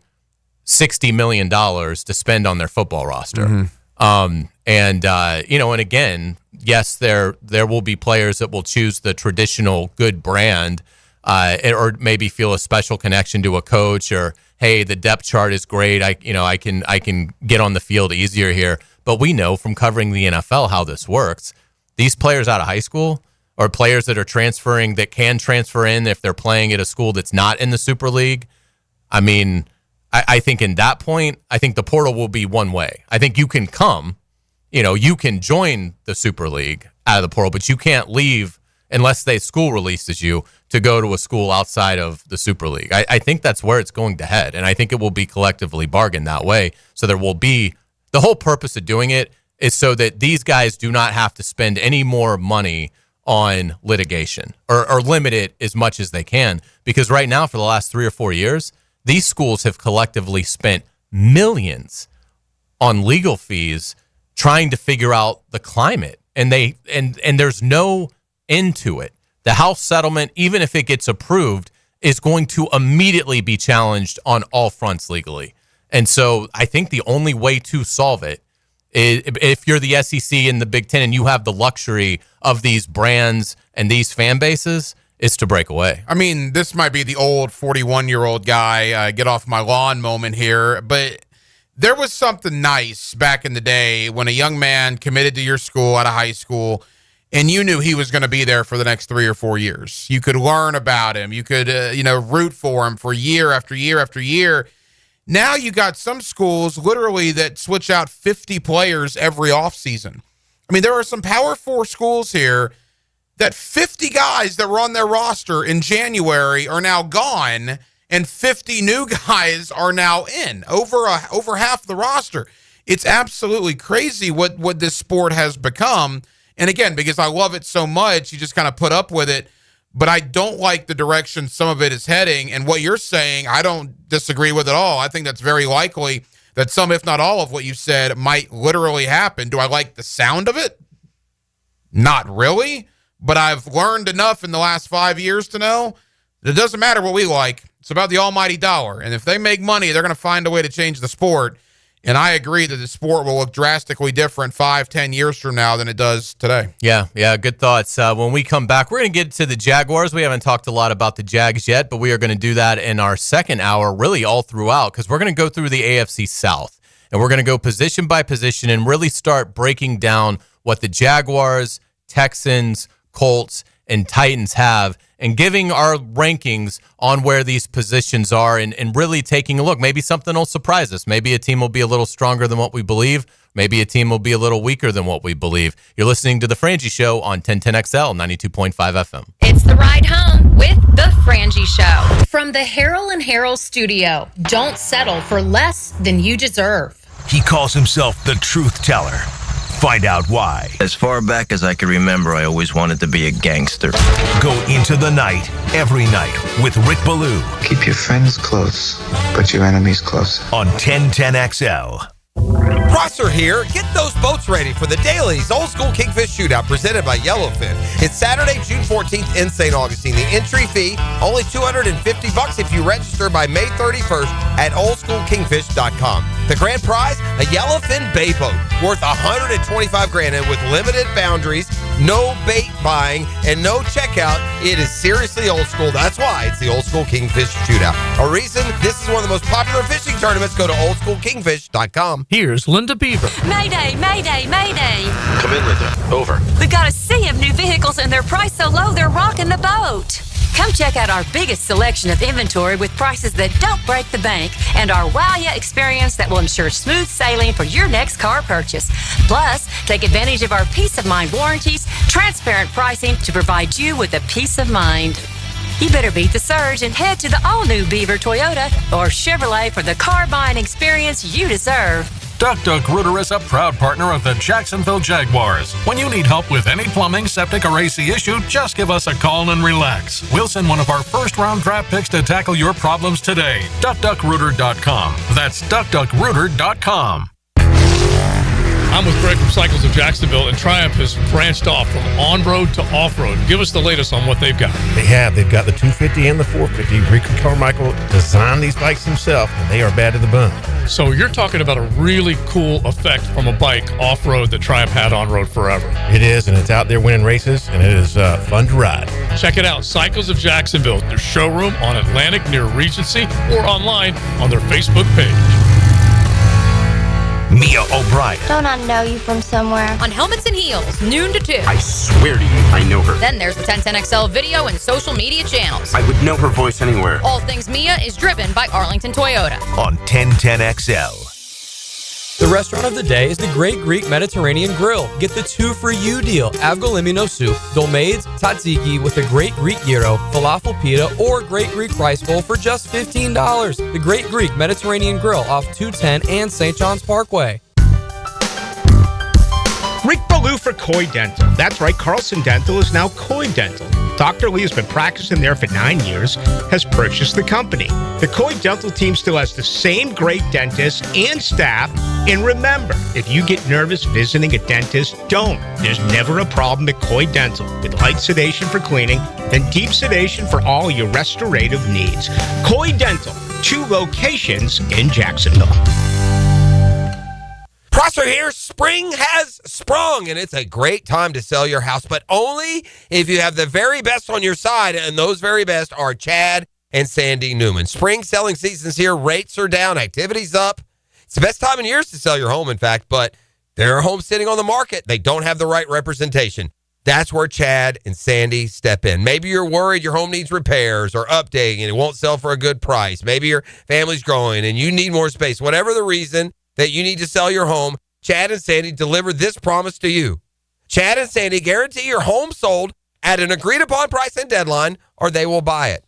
$60 million to spend on their football roster. And again, yes, there will be players that will choose the traditional good brand, or maybe feel a special connection to a coach, or, hey, the depth chart is great. I can get on the field easier here. But we know from covering the NFL how this works. These players out of high school, or players that are transferring, that can transfer in if they're playing at a school that's not in the Super League. I mean, I think in that point, I think the portal will be one way. I think you can come, you can join the Super League out of the portal, but you can't leave unless the school releases you to go to a school outside of the Super League. I think that's where it's going to head, and I think it will be collectively bargained that way. So there will be, the whole purpose of doing it is so that these guys do not have to spend any more money on litigation, or limit it as much as they can. Because right now, for the last 3 or 4 years, these schools have collectively spent millions on legal fees trying to figure out the climate, and there's no end to it. The House settlement, even if it gets approved, is going to immediately be challenged on all fronts legally. And so I think the only way to solve it, if you're the SEC and the Big Ten and you have the luxury of these brands and these fan bases, is to break away. I mean, this might be the old 41-year-old guy, get off my lawn moment here, but there was something nice back in the day when a young man committed to your school out of high school, and you knew he was going to be there for the next 3 or 4 years. You could learn about him. You could, root for him for year after year after year. Now you got some schools literally that switch out 50 players every offseason. I mean, there are some Power 4 schools here that 50 guys that were on their roster in January are now gone, and 50 new guys are now in, over half the roster. It's absolutely crazy what this sport has become. And again, because I love it so much, you just kind of put up with it. But I don't like the direction some of it is heading. And what you're saying, I don't disagree with at all. I think that's very likely that some, if not all, of what you said might literally happen. Do I like the sound of it? Not really. But I've learned enough in the last 5 years to know that it doesn't matter what we like. It's about the almighty dollar. And if they make money, they're going to find a way to change the sport. And I agree that the sport will look drastically different 5-10 years from now than it does today. Yeah, good thoughts. When we come back, we're going to get to the Jaguars. We haven't talked a lot about the Jags yet, but we are going to do that in our second hour, really all throughout, because we're going to go through the AFC South. And we're going to go position by position and really start breaking down what the Jaguars, Texans, Colts, and Titans have, and giving our rankings on where these positions are, and really taking a look. Maybe something will surprise us. Maybe a team will be a little stronger than what we believe. Maybe a team will be a little weaker than what we believe. You're listening to The Frangie Show on 1010XL, 92.5 FM. It's the ride home with The Frangie Show. From the Harold and Harold studio, don't settle for less than you deserve. He calls himself the truth teller. Find out why. As far back as I can remember, I always wanted to be a gangster. Go into the night, every night, with Rick Ballou. Keep your friends close, but your enemies close. On 1010XL. Prosser here. Get those boats ready for the Dailies Old School Kingfish Shootout presented by Yellowfin. It's Saturday, June 14th in St. Augustine. The entry fee, only $250 if you register by May 31st at oldschoolkingfish.com. The grand prize, a Yellowfin bay boat worth $125,000 and with limited boundaries, no bait buying, and no checkout. It is seriously old school. That's why it's the Old School Kingfish Shootout. A reason this is one of the most popular fishing tournaments. Go to oldschoolkingfish.com. Here's Linda Beaver. Mayday, mayday, mayday. Come in, Linda. Over. We've got a sea of new vehicles and they're priced so low they're rocking the boat. Come check out our biggest selection of inventory with prices that don't break the bank and our wow ya experience that will ensure smooth sailing for your next car purchase. Plus, take advantage of our peace of mind warranties, transparent pricing to provide you with a peace of mind. You better beat the surge and head to the all-new Beaver Toyota or Chevrolet for the car buying experience you deserve. Duck Rooter is a proud partner of the Jacksonville Jaguars. When you need help with any plumbing, septic, or AC issue, just give us a call and relax. We'll send one of our first-round draft picks to tackle your problems today. DuckDuckRooter.com. That's DuckDuckRooter.com. I'm with Greg from Cycles of Jacksonville, and Triumph has branched off from on-road to off-road. Give us the latest on what they've got. They've got the 250 and the 450. Rick Carmichael designed these bikes himself, and they are bad to the bone. So you're talking about a really cool effect from a bike off-road that Triumph had on-road forever. It is, and it's out there winning races, and it is fun to ride. Check it out, Cycles of Jacksonville, their showroom on Atlantic near Regency, or online on their Facebook page. Mia O'Brien. Don't I know you from somewhere? On Helmets and Heels, noon to 2. I swear to you, I know her. Then there's the 1010XL video and social media channels. I would know her voice anywhere. All Things Mia is driven by Arlington Toyota. On 1010XL. The restaurant of the day is the Great Greek Mediterranean Grill. Get the 2 for you deal. Avgolimino soup, dolmades, tzatziki with a Great Greek gyro, falafel pita, or Great Greek rice bowl for just $15. The Great Greek Mediterranean Grill off 210 and St. John's Parkway. Rick Ballou for Coy Dental. That's right, Carlson Dental is now Coy Dental. Dr. Lee has been practicing there for 9 years, has purchased the company. The Coy Dental team still has the same great dentists and staff. And remember, if you get nervous visiting a dentist, don't. There's never a problem at Coy Dental. With light sedation for cleaning, then deep sedation for all your restorative needs. Coy Dental, 2 locations in Jacksonville. Prosser here. Spring has sprung, and it's a great time to sell your house, but only if you have the very best on your side, and those very best are Chad and Sandy Newman. Spring selling season's here. Rates are down. Activity's up. It's the best time in years to sell your home, in fact, but there are homes sitting on the market. They don't have the right representation. That's where Chad and Sandy step in. Maybe you're worried your home needs repairs or updating and it won't sell for a good price. Maybe your family's growing and you need more space. Whatever the reason that you need to sell your home, Chad and Sandy deliver this promise to you. Chad and Sandy guarantee your home sold at an agreed-upon price and deadline, or they will buy it.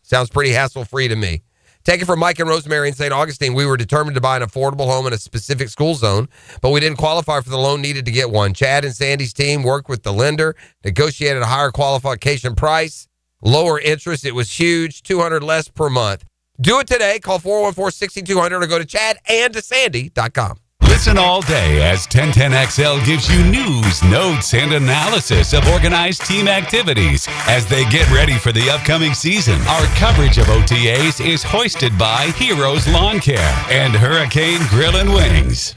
Sounds pretty hassle-free to me. Take it from Mike and Rosemary in St. Augustine. We were determined to buy an affordable home in a specific school zone, but we didn't qualify for the loan needed to get one. Chad and Sandy's team worked with the lender, negotiated a higher qualification price, lower interest. It was huge, $200 less per month. Do it today. Call 414-6200 or go to chadandsandy.com. Listen all day as 1010XL gives you news, notes, and analysis of organized team activities as they get ready for the upcoming season. Our coverage of OTAs is hoisted by Heroes Lawn Care and Hurricane Grill and Wings.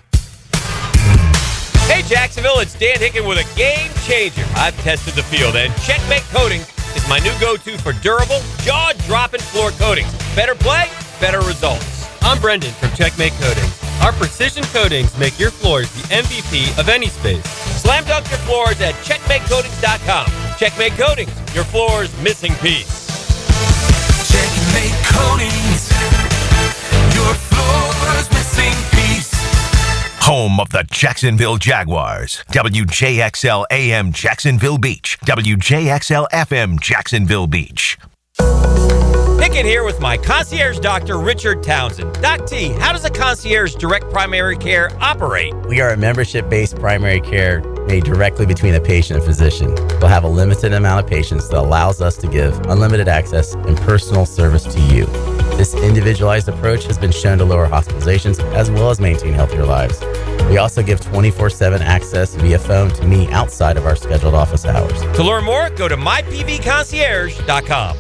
Hey, Jacksonville, it's Dan Hicken with a game changer. I've tested the field, and Checkmate Coating is my new go-to for durable, jaw-dropping floor coatings. Better play, better results. I'm Brendan from Checkmate Coatings. Our precision coatings make your floors the MVP of any space. Slam dunk your floors at checkmatecoatings.com. Checkmate Coatings, your floor's missing piece. Checkmate Coatings, your floor's missing piece. Home of the Jacksonville Jaguars. WJXL AM Jacksonville Beach. WJXL FM Jacksonville Beach. Hicken here with my concierge doctor, Richard Townsend. Doc T, how does a concierge direct primary care operate? We are a membership-based primary care made directly between a patient and physician. We'll have a limited amount of patients that allows us to give unlimited access and personal service to you. This individualized approach has been shown to lower hospitalizations as well as maintain healthier lives. We also give 24/7 access via phone to me outside of our scheduled office hours. To learn more, go to mypvconcierge.com.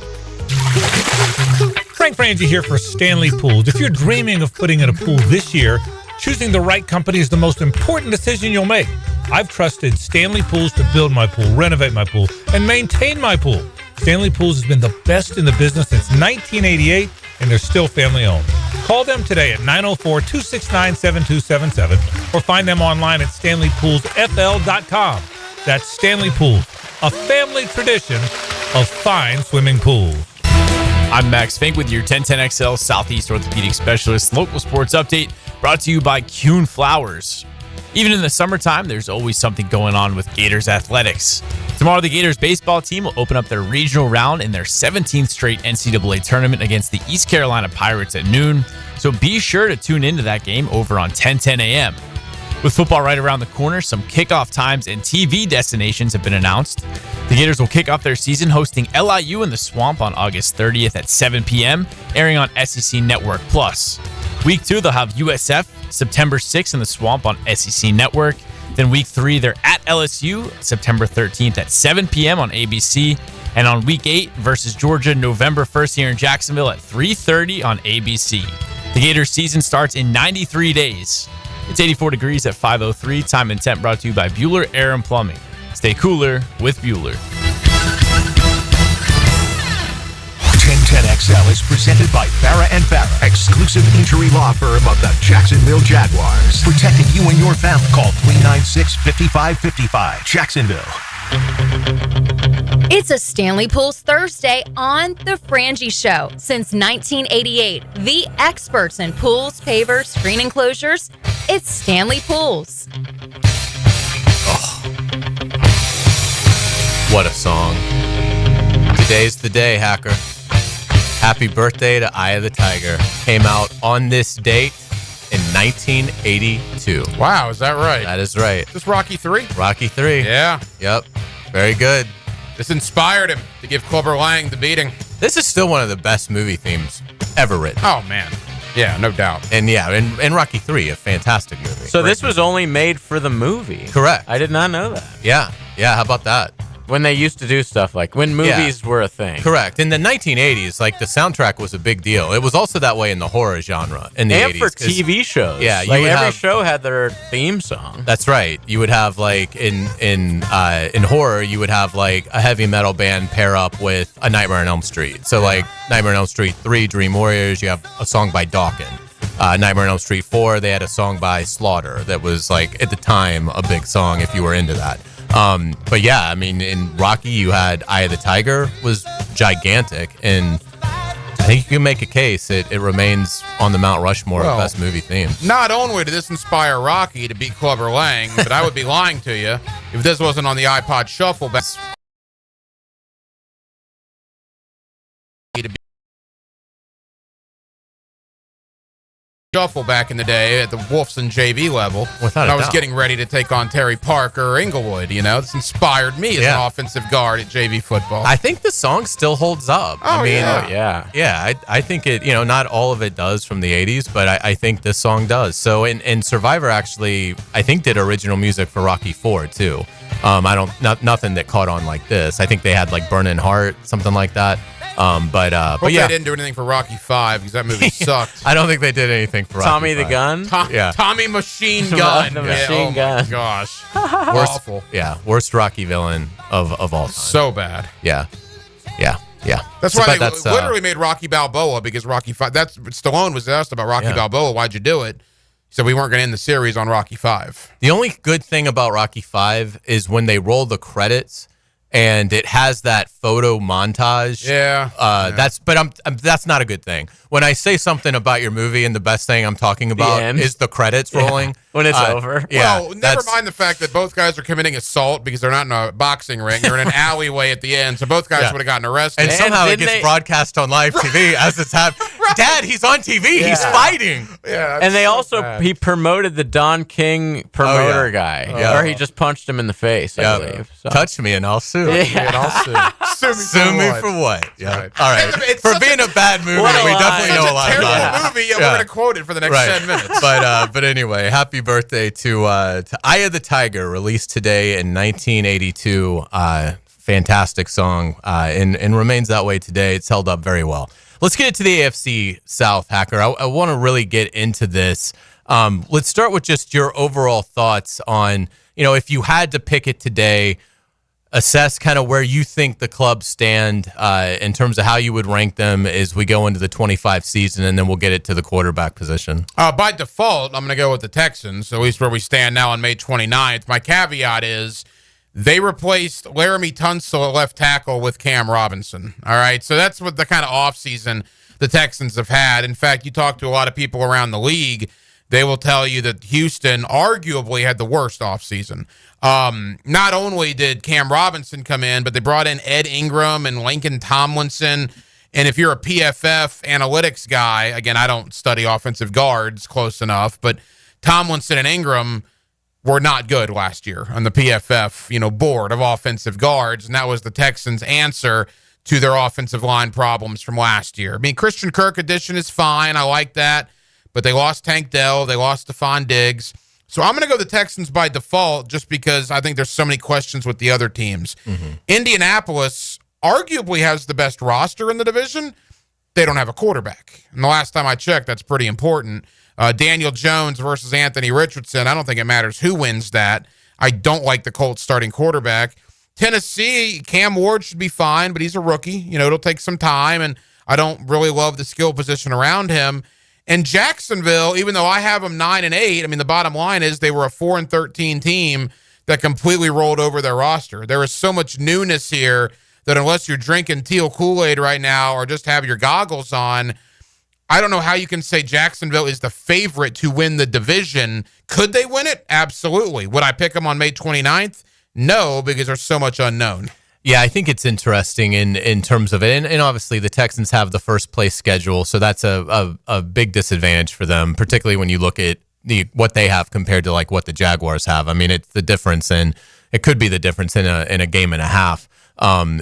Frank Frangie here for Stanley Pools. If you're dreaming of putting in a pool this year, choosing the right company is the most important decision you'll make. I've trusted Stanley Pools to build my pool, renovate my pool, and maintain my pool. Stanley Pools has been the best in the business since 1988, and they're still family owned. Call them today at 904-269-7277 or find them online at stanleypoolsfl.com. That's Stanley Pools, a family tradition of fine swimming pools. I'm Max Fink with your 1010XL Southeast Orthopedic Specialist local sports update brought to you by Kuhn Flowers. Even in the summertime, there's always something going on with Gators athletics. Tomorrow, the Gators baseball team will open up their regional round in their 17th straight NCAA tournament against the East Carolina Pirates at noon. So be sure to tune into that game over on 1010 AM. With football right around the corner, some kickoff times and TV destinations have been announced. The Gators will kick off their season hosting LIU in the Swamp on August 30th at 7 p.m., airing on SEC Network Plus. Week 2, they'll have USF September 6th in the Swamp on SEC Network. Then week 3, they're at LSU September 13th at 7 p.m. on ABC. And on week 8 versus Georgia November 1st here in Jacksonville at 3:30 on ABC. The Gators season starts in 93 days. It's 84 degrees at 5:03. Time and temp brought to you by Bueller Air and Plumbing. Stay cooler with Bueller. 1010XL is presented by Farah and Farah, exclusive injury law firm of the Jacksonville Jaguars. Protecting you and your family. Call 396-5555. Jacksonville. It's a Stanley Pools Thursday on The Frangie Show. Since 1988, the experts in pools, pavers, screen enclosures, it's Stanley Pools. What a song. Today's the day, Hacker. Happy birthday to Eye of the Tiger. Came out on this date in 1982. Wow, is that right? That is right. Is this Rocky 3? Rocky 3. Yeah. Yep. Very good. This inspired him to give Clubber Lang the beating. This is still one of the best movie themes ever written. Oh, man. Yeah, no doubt. And yeah, and Rocky 3, a fantastic movie. So this was only made for the movie. Correct. I did not know that. Yeah. Yeah, how about that? when they used to do stuff like when movies were a thing. Correct. In the 1980s, like the soundtrack was a big deal. It was also that way in the horror genre in the 80s. And for TV shows. Yeah, like every show had their theme song. That's right. You would have like in horror, you would have like a heavy metal band pair up with a Nightmare on Elm Street. So like Nightmare on Elm Street 3, Dream Warriors, you have a song by Dawkins. Nightmare on Elm Street 4, they had a song by Slaughter that was like at the time a big song if you were into that. But yeah, I mean, in Rocky, you had Eye of the Tiger was gigantic, and I think you can make a case it remains on the Mount Rushmore of best movie theme. Not only did this inspire Rocky to beat Clubber Lang, but I would be lying to you if this wasn't on the iPod Shuffle. Shuffle back in the day at the Wolfson JV level. Without I was getting ready to take on Terry Parker or Inglewood. You know, this inspired me as an offensive guard at JV football. I think the song still holds up. Oh, I mean, yeah. I think it, not all of it does from the 80s, but I think this song does. So, and Survivor actually, I think, did original music for Rocky 4 too. Nothing that caught on like this. I think they had like Burning Heart, something like that. But yeah, they didn't do anything for Rocky 5 because that movie sucked. I don't think they did anything for Rocky Tommy 5. the Gun? Tommy Machine Gun. The Machine Gun. My gosh. Awful. Yeah, worst Rocky villain of all time. So bad. Yeah. That's why they literally made Rocky Balboa, because Rocky 5. That's Stallone was asked about Rocky Balboa. Why'd you do it? So we weren't going to end the series on Rocky 5. The only good thing about Rocky 5 is when they roll the credits and it has that photo montage. That's not a good thing. When I say something about your movie and the best thing I'm talking about is the credits rolling. When it's over. Well, never mind the fact that both guys are committing assault because they're not in a boxing ring. They're in an alleyway at the end. So both guys would have gotten arrested. And somehow it gets broadcast on live TV as it's happening. Dad, he's on TV. Yeah. He's fighting. Yeah. And they he promoted the Don King promoter guy. Or he just punched him in the face, I believe. So. Touch me and I'll sue. Sue me for what? Yeah. Right. All right. For being a bad movie, we definitely know a lot about it. Movie, we're going to quote it for the next 10 minutes. But anyway, happy birthday to Eye of the Tiger, released today in 1982. Fantastic song, and remains that way today. It's held up very well. Let's get it to the AFC South, Hacker. I want to really get into this. Let's start with just your overall thoughts on, if you had to pick it today, assess kind of where you think the clubs stand in terms of how you would rank them as we go into the 25 season, and then we'll get it to the quarterback position. By default, I'm going to go with the Texans, at least where we stand now on May 29th. My caveat is they replaced Laramie Tunsil at left tackle with Cam Robinson. All right, so that's what the kind of offseason the Texans have had. In fact, you talk to a lot of people around the league, they will tell you that Houston arguably had the worst offseason. Not only did Cam Robinson come in, but they brought in Ed Ingram and Lincoln Tomlinson. And if you're a PFF analytics guy, again, I don't study offensive guards close enough, but Tomlinson and Ingram were not good last year on the PFF, board of offensive guards. And that was the Texans' answer to their offensive line problems from last year. I mean, Christian Kirk addition is fine. I like that. But they lost Tank Dell. They lost Stephon Diggs. So I'm going to go the Texans by default just because I think there's so many questions with the other teams. Mm-hmm. Indianapolis arguably has the best roster in the division. They don't have a quarterback. And the last time I checked, that's pretty important. Daniel Jones versus Anthony Richardson. I don't think it matters who wins that. I don't like the Colts starting quarterback. Tennessee, Cam Ward should be fine, but he's a rookie. It'll take some time, and I don't really love the skill position around him. And Jacksonville, even though I have them 9-8, I mean, the bottom line is they were a 4-13 team that completely rolled over their roster. There is so much newness here that unless you're drinking teal Kool-Aid right now or just have your goggles on, I don't know how you can say Jacksonville is the favorite to win the division. Could they win it? Absolutely. Would I pick them on May 29th? No, because there's so much unknown. Yeah, I think it's interesting in terms of it. And obviously the Texans have the first place schedule, so that's a big disadvantage for them, particularly when you look at what they have compared to like what the Jaguars have. I mean, it's the difference, and it could be the difference in a game and a half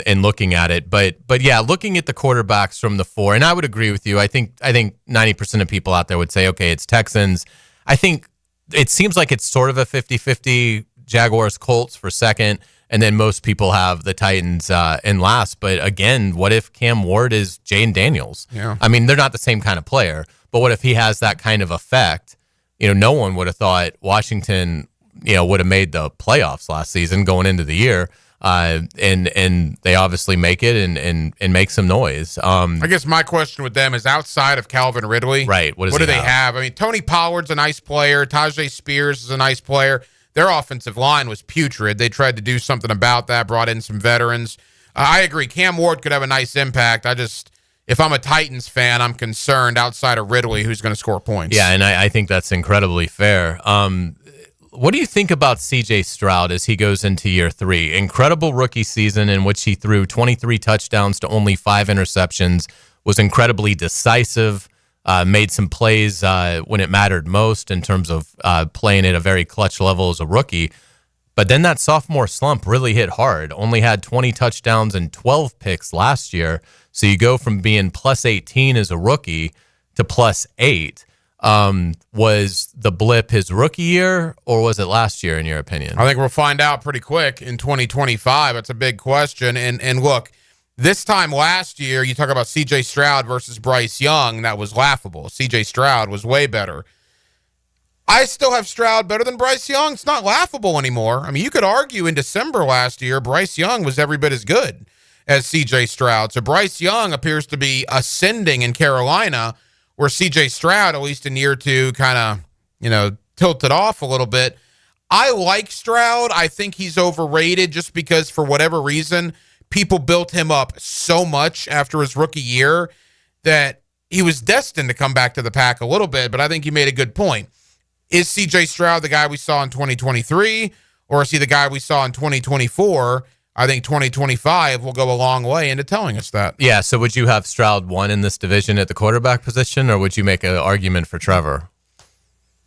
in looking at it. But yeah, looking at the quarterbacks from the four, and I would agree with you. I think 90% of people out there would say, okay, it's Texans. I think it seems like it's sort of a 50-50 Jaguars Colts for second. and then most people have the Titans in last. But again, what if Cam Ward is Jane Daniels? Yeah. I mean, they're not the same kind of player, but what if he has that kind of effect? No one would have thought Washington, would have made the playoffs last season going into the year. And they obviously make it and make some noise. I guess my question with them is outside of Calvin Ridley. Right. What do they have? I mean, Tony Pollard's a nice player. Tajay Spears is a nice player. Their offensive line was putrid. They tried to do something about that, brought in some veterans. I agree. Cam Ward could have a nice impact. If I'm a Titans fan, I'm concerned outside of Ridley who's going to score points. Yeah, and I think that's incredibly fair. What do you think about C.J. Stroud as he goes into year 3? Incredible rookie season in which he threw 23 touchdowns to only 5 interceptions, was incredibly decisive, made some plays when it mattered most in terms of playing at a very clutch level as a rookie. But then that sophomore slump really hit hard. Only had 20 touchdowns and 12 picks last year. So you go from being plus 18 as a rookie to plus 8. Was the blip his rookie year or was it last year in your opinion? I think we'll find out pretty quick in 2025. It's a big question. And look, this time last year, you talk about C.J. Stroud versus Bryce Young. That was laughable. C.J. Stroud was way better. I still have Stroud better than Bryce Young. It's not laughable anymore. I mean, you could argue in December last year, Bryce Young was every bit as good as C.J. Stroud. So Bryce Young appears to be ascending in Carolina, where C.J. Stroud, at least in year 2, kind of, tilted off a little bit. I like Stroud. I think he's overrated just because, for whatever reason, people built him up so much after his rookie year that he was destined to come back to the pack a little bit, but I think you made a good point. Is C.J. Stroud the guy we saw in 2023, or is he the guy we saw in 2024? I think 2025 will go a long way into telling us that. Yeah, so would you have Stroud 1 in this division at the quarterback position, or would you make an argument for Trevor?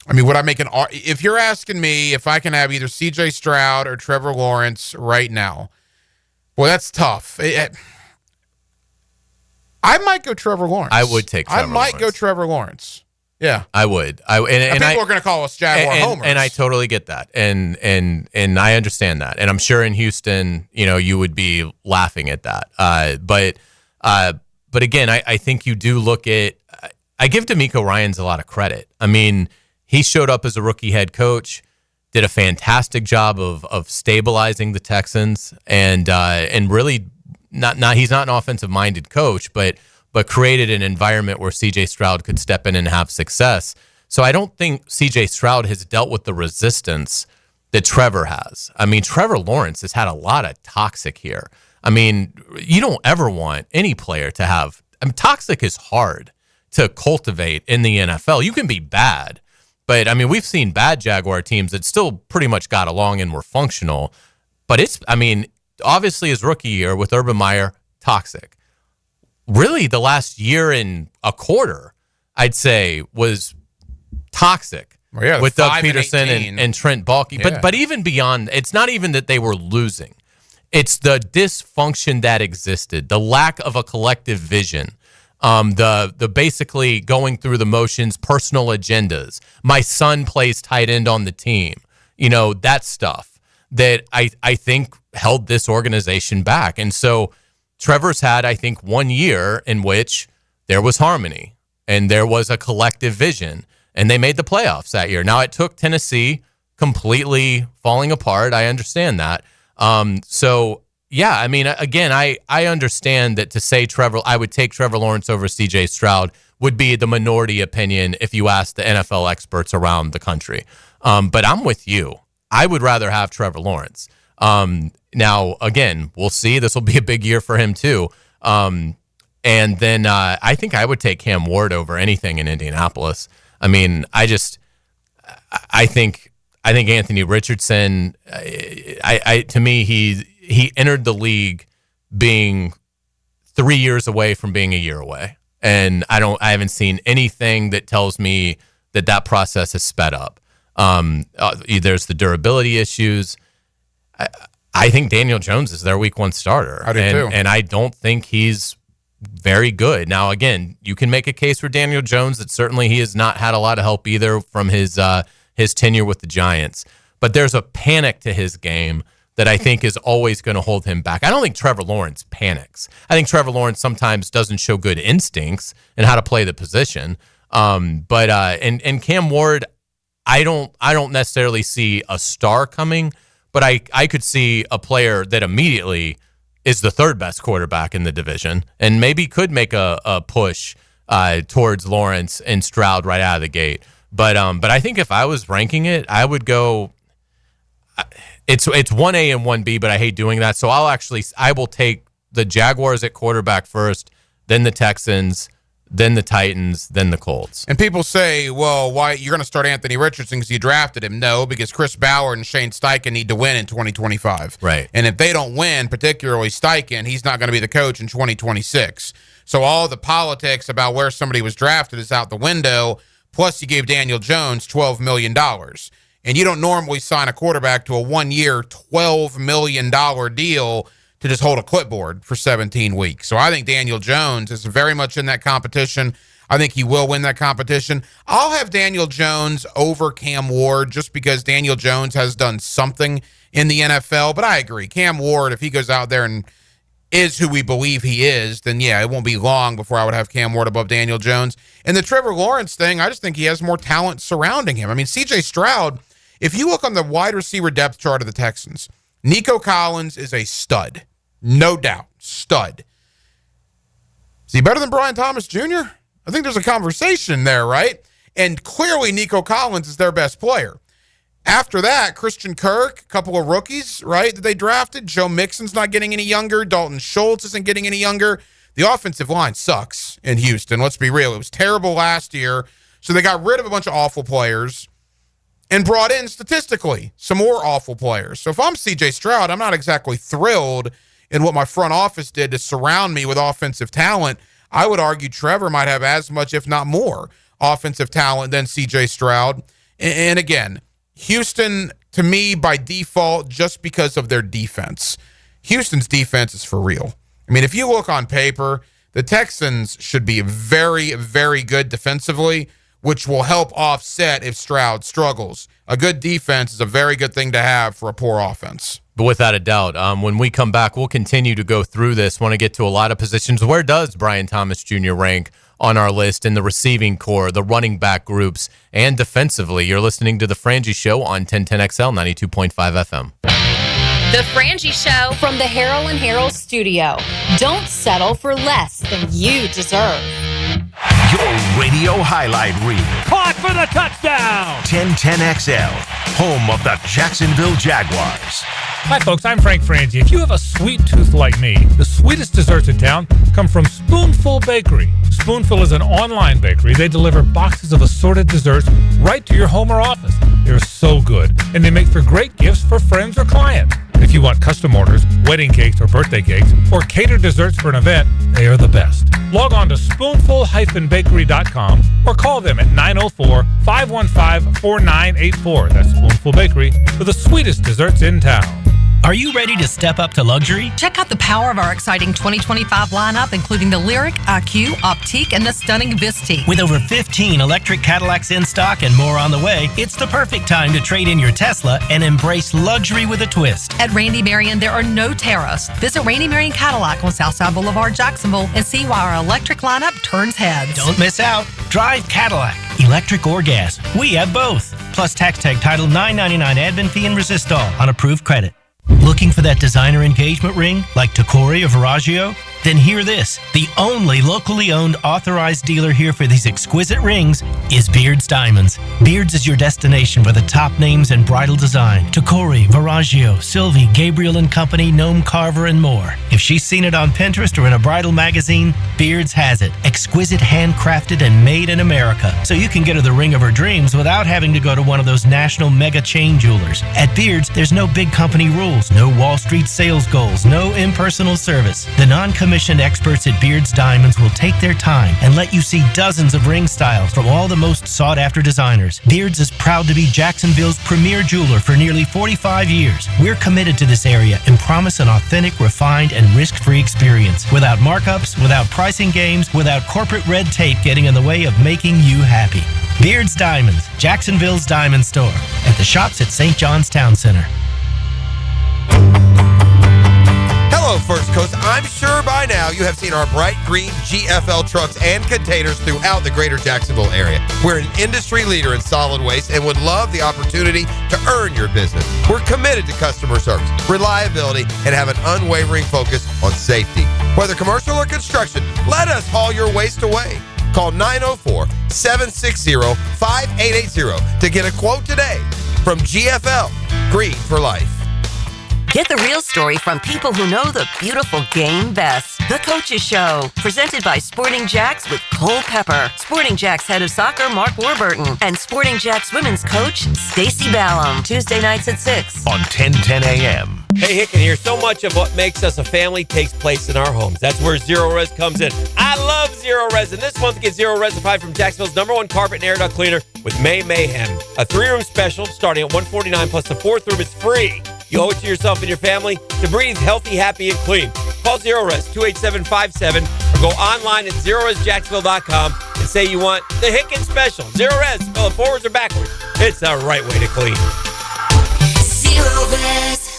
I mean, would I make if you're asking me if I can have either C.J. Stroud or Trevor Lawrence right now, well, that's tough. I might go Trevor Lawrence. I would take Trevor Lawrence. I might go Trevor Lawrence. Yeah, I would. And people are going to call us Jaguar homers, and I totally get that, and I understand that, and I'm sure in Houston, you would be laughing at that. But again, I think you do look at. I give DeMeco Ryans a lot of credit. I mean, he showed up as a rookie head coach, did a fantastic job of stabilizing the Texans, and really not he's not an offensive minded coach, but created an environment where C.J. Stroud could step in and have success. So I don't think C.J. Stroud has dealt with the resistance that Trevor has. I mean, Trevor Lawrence has had a lot of toxic here. I mean, you don't ever want any player to have. I mean, toxic is hard to cultivate in the NFL. You can be bad, but I mean, we've seen bad Jaguar teams that still pretty much got along and were functional. But obviously his rookie year with Urban Meyer, toxic. Really, the last year and a quarter, I'd say, was toxic with Doug Peterson and Trent Baalke. Yeah. But even beyond, it's not even that they were losing. It's the dysfunction that existed, the lack of a collective vision, the basically going through the motions, personal agendas. My son plays tight end on the team. That stuff that I think held this organization back. And so Trevor's had, I think, 1 year in which there was harmony and there was a collective vision, and they made the playoffs that year. Now, it took Tennessee completely falling apart. I understand that. So, yeah, I mean, again, I understand that to say I would take Trevor Lawrence over C.J. Stroud would be the minority opinion if you ask the NFL experts around the country. But I'm with you. I would rather have Trevor Lawrence. Now, again, we'll see. This will be a big year for him, too. And then I think I would take Cam Ward over anything in Indianapolis. I mean, I think Anthony Richardson, to me, he entered the league being 3 years away from being a year away. And I haven't seen anything that tells me that process has sped up. There's the durability issues. I think Daniel Jones is their week 1 starter. I do too. And I don't think he's very good. Now, again, you can make a case for Daniel Jones that certainly he has not had a lot of help either from his tenure with the Giants. But there's a panic to his game that I think is always going to hold him back. I don't think Trevor Lawrence panics. I think Trevor Lawrence sometimes doesn't show good instincts and how to play the position. But Cam Ward, I don't necessarily see a star coming, but I could see a player that immediately is the third best quarterback in the division and maybe could make a push towards Lawrence and Stroud right out of the gate. But I think if I was ranking it, I would go. It's 1A and 1B, but I hate doing that. So I will take the Jaguars at quarterback first, then the Texans, then the Titans, then the Colts. And people say, well, why you're going to start Anthony Richardson because you drafted him? No, because Chris Bauer and Shane Steichen need to win in 2025. Right. And if they don't win, particularly Steichen, he's not going to be the coach in 2026. So all the politics about where somebody was drafted is out the window. Plus, you gave Daniel Jones $12 million. And you don't normally sign a quarterback to a 1-year, $12 million deal to just hold a clipboard for 17 weeks. So I think Daniel Jones is very much in that competition. I think he will win that competition. I'll have Daniel Jones over Cam Ward just because Daniel Jones has done something in the NFL. But I agree. Cam Ward, if he goes out there and is who we believe he is, then yeah, it won't be long before I would have Cam Ward above Daniel Jones. And the Trevor Lawrence thing, I just think he has more talent surrounding him. I mean, C.J. Stroud, if you look on the wide receiver depth chart of the Texans, Nico Collins is a stud. No doubt. Stud. Is he better than Brian Thomas Jr.? I think there's a conversation there, right? And clearly Nico Collins is their best player. After that, Christian Kirk, a couple of rookies, right, that they drafted. Joe Mixon's not getting any younger. Dalton Schultz isn't getting any younger. The offensive line sucks in Houston. Let's be real. It was terrible last year. So they got rid of a bunch of awful players and brought in, statistically, some more awful players. So if I'm C.J. Stroud, I'm not exactly thrilled in what my front office did to surround me with offensive talent. I would argue Trevor might have as much, if not more, offensive talent than C.J. Stroud. And again, Houston, to me, by default, just because of their defense. Houston's defense is for real. I mean, if you look on paper, the Texans should be very, very good defensively, which will help offset if Stroud struggles. A good defense is a very good thing to have for a poor offense. But without a doubt, when we come back, we'll continue to go through this. Want to get to a lot of positions. Where does Brian Thomas Jr. rank on our list in the receiving core, the running back groups, and defensively? You're listening to The Frangie Show on 1010XL 92.5 FM. The Frangie Show from the Harrell and Harrell studio. Don't settle for less than you deserve. Your radio highlight reel. Caught for the touchdown. 1010XL, home of the Jacksonville Jaguars. Hi, folks. I'm Frank Frangie. If you have a sweet tooth like me, the sweetest desserts in town come from Spoonful Bakery. Spoonful is an online bakery. They deliver boxes of assorted desserts right to your home or office. They're so good, and they make for great gifts for friends or clients. If you want custom orders, wedding cakes or birthday cakes, or catered desserts for an event, they are the best. Log on to spoonful-bakery.com or call them at 904-515-4984. That's Spoonful Bakery for the sweetest desserts in town. Are you ready to step up to luxury? Check out the power of our exciting 2025 lineup, including the Lyric, IQ, Optique, and the stunning Vistique. With over 15 electric Cadillacs in stock and more on the way, it's the perfect time to trade in your Tesla and embrace luxury with a twist. At Randy Marion, there are no tariffs. Visit Randy Marion Cadillac on Southside Boulevard, Jacksonville, and see why our electric lineup turns heads. Don't miss out. Drive Cadillac, electric or gas. We have both. Plus tax tag title $9.99 admin fee and resistol on approved credit. Looking for that designer engagement ring like Tacori or Verragio? Then hear this. The only locally owned authorized dealer here for these exquisite rings is Beard's Diamonds. Beard's is your destination for the top names in bridal design. Tacori, Verragio, Sylvie, Gabriel & Company, Gnome Carver, and more. If she's seen it on Pinterest or in a bridal magazine, Beard's has it. Exquisite, handcrafted, and made in America. So you can get her the ring of her dreams without having to go to one of those national mega chain jewelers. At Beard's, there's no big company rules, no Wall Street sales goals, no impersonal service. The non-commissioned experts at Beard's Diamonds will take their time and let you see dozens of ring styles from all the most sought-after designers. Beard's is proud to be Jacksonville's premier jeweler for nearly 45 years. We're committed to this area and promise an authentic, refined, and risk-free experience. Without markups, without pricing games, without corporate red tape getting in the way of making you happy. Beard's Diamonds, Jacksonville's diamond store. At the shops at St. John's Town Center. Hello, First Coast. I'm sure by now you have seen our bright green GFL trucks and containers throughout the greater Jacksonville area. We're an industry leader in solid waste and would love the opportunity to earn your business. We're committed to customer service, reliability, and have an unwavering focus on safety. Whether commercial or construction, let us haul your waste away. Call 904-760-5880 to get a quote today from GFL, Green for Life. Get the real story from people who know the beautiful game best. The Coaches Show, presented by Sporting Jacks with Cole Pepper, Sporting Jacks head of soccer Mark Warburton, and Sporting Jacks women's coach Stacy Ballum. Tuesday nights at 6 on 1010 a.m. Hey, Hicken here. So much of what makes us a family takes place in our homes. That's where Zero Res comes in. I love Zero Res, and this month get Zero Res applied from Jacksonville's #1 carpet and air duct cleaner with May Mayhem. A 3-room special starting at $149 plus the 4th room is free. You owe it to yourself and your family to breathe healthy, happy, and clean. Call Zero Res 28757 or go online at ZeroResJacksonville.com and say you want the Hicken special. Zero Res, spell it forwards or backwards. It's the right way to clean. Zero Res.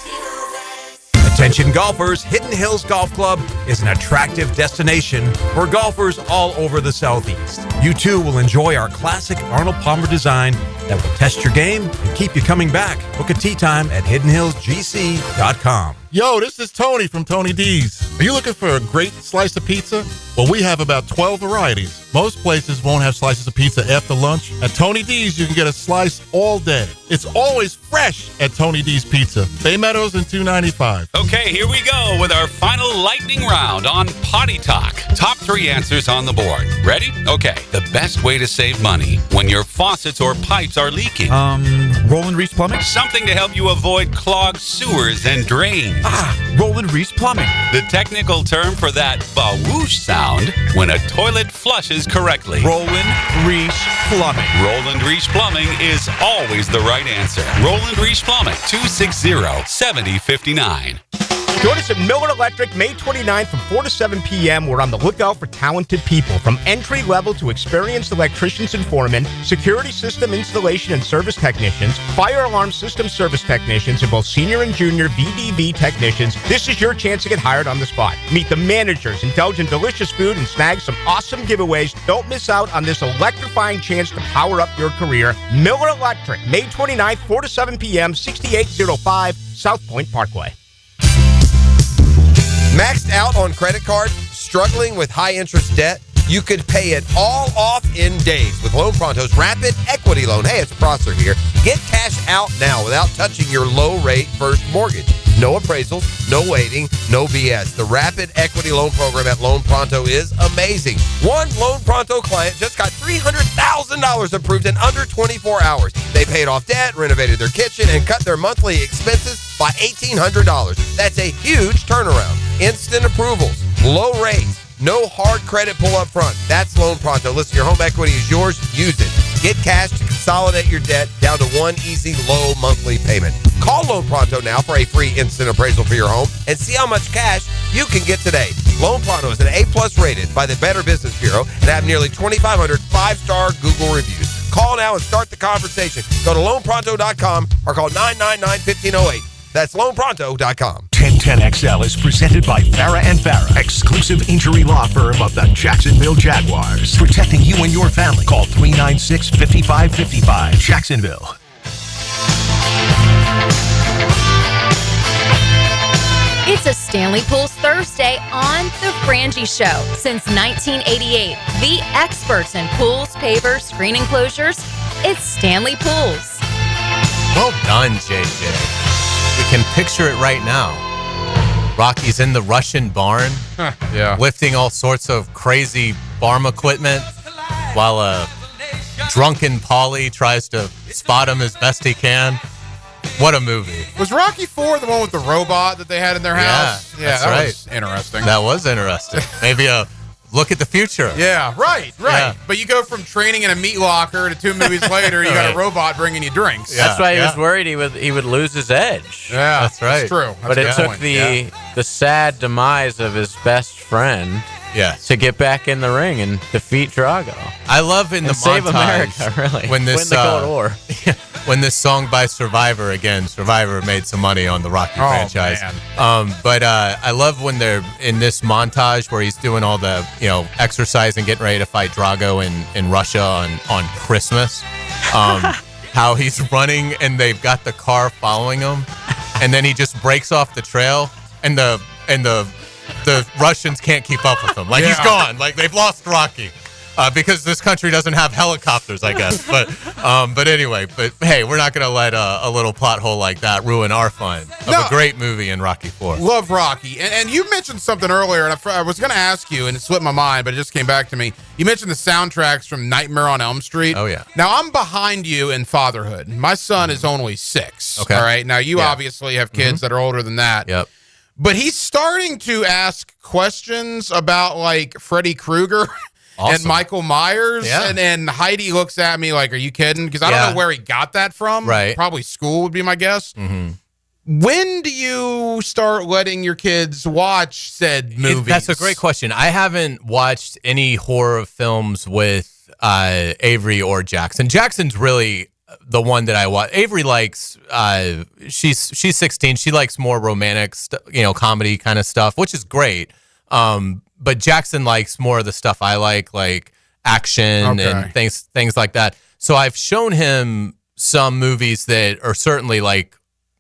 Attention golfers, Hidden Hills Golf Club is an attractive destination for golfers all over the Southeast. You too will enjoy our classic Arnold Palmer design that will test your game and keep you coming back. Book a tee time at hiddenhillsgc.com. Yo, this is Tony from Tony D's. Are you looking for a great slice of pizza? Well, we have about 12 varieties. Most places won't have slices of pizza after lunch. At Tony D's, you can get a slice all day. It's always fresh at Tony D's Pizza. Bay Meadows and 295. Okay, here we go with our final lightning round on Potty Talk. Top 3 answers on the board. Ready? Okay. The best way to save money when your faucets or pipes are leaking. Roland Reese Plumbing? Something to help you avoid clogged sewers and drains. Roland Reese Plumbing. The technical term for that ba-whoosh sound when a toilet flushes correctly. Roland Reese Plumbing. Roland Reese Plumbing is always the right answer. Roland Reese Plumbing, 260-7059. Join us at Miller Electric May 29th from 4 to 7 p.m. We're on the lookout for talented people, from entry level to experienced electricians and foremen, security system installation and service technicians, fire alarm system service technicians, and both senior and junior VDV technicians. This is your chance to get hired on the spot. Meet the managers, indulge in delicious food, and snag some awesome giveaways. Don't miss out on this electrifying chance to power up your career. Miller Electric, May 29th, 4 to 7 p.m., 6805 South Point Parkway. Maxed out on credit card, struggling with high interest debt? You could pay it all off in days with Loan Pronto's Rapid Equity Loan. Hey, it's Prosser here. Get cash out now without touching your low-rate first mortgage. No appraisals, no waiting, no BS. The Rapid Equity Loan Program at Loan Pronto is amazing. One Loan Pronto client just got $300,000 approved in under 24 hours. They paid off debt, renovated their kitchen, and cut their monthly expenses by $1,800. That's a huge turnaround. Instant approvals, low rates, no hard credit pull up front. That's Loan Pronto. Listen, your home equity is yours. Use it. Get cash to consolidate your debt down to one easy, low monthly payment. Call Loan Pronto now for a free instant appraisal for your home and see how much cash you can get today. Loan Pronto is an A+ rated by the Better Business Bureau and have nearly 2,500 5-star Google reviews. Call now and start the conversation. Go to loanpronto.com or call 999-1508. That's loanpronto.com. 1010XL is presented by Farah and Farah, exclusive injury law firm of the Jacksonville Jaguars. Protecting you and your family. Call 396-5555. Jacksonville. It's a Stanley Pools Thursday on The Frangie Show. Since 1988, the experts in pools, pavers, screen enclosures, it's Stanley Pools. Well done, JJ. We can picture it right now. Rocky's in the Russian barn, lifting all sorts of crazy farm equipment, while a drunken Paulie tries to spot him as best he can. What a movie. Was Rocky IV the one with the robot that they had in their house? Yeah, that right. was interesting. That was interesting. Maybe a look at the future. Yeah, right. Yeah. But you go from training in a meat locker to 2 movies later, you got a robot bringing you drinks. That's why he was worried he would lose his edge. Yeah, that's right. That's true. But it took the sad demise of his best friend to get back in the ring and defeat Drago. I love in the save montage America, really. when this win the Cold War. when this song by Survivor made some money on the Rocky franchise. But I love when they're in this montage where he's doing all the exercise and getting ready to fight Drago in Russia on Christmas. How he's running and they've got the car following him, and then he just breaks off the trail, and the Russians can't keep up with him. Like he's gone. Like they've lost Rocky. Because this country doesn't have helicopters, I guess. But anyway, hey, we're not going to let a little plot hole like that ruin our fun of a great movie in Rocky IV. Love Rocky. And you mentioned something earlier, and I was going to ask you, and it slipped my mind, but it just came back to me. You mentioned the soundtracks from Nightmare on Elm Street. Oh, yeah. Now, I'm behind you in fatherhood. My son is only 6. Okay. All right? Now, you obviously have kids that are older than that. Yep. But he's starting to ask questions about, like, Freddy Krueger. Awesome. And Michael Myers, and then Heidi looks at me like, are you kidding? Because I don't know where he got that from. Right. Probably school would be my guess. Mm-hmm. When do you start letting your kids watch said movies? That's a great question. I haven't watched any horror films with Avery or Jackson. Jackson's really the one that I watch. Avery likes, she's 16. She likes more romantic, comedy kind of stuff, which is great. But Jackson likes more of the stuff I like action and things like that. So I've shown him some movies that are certainly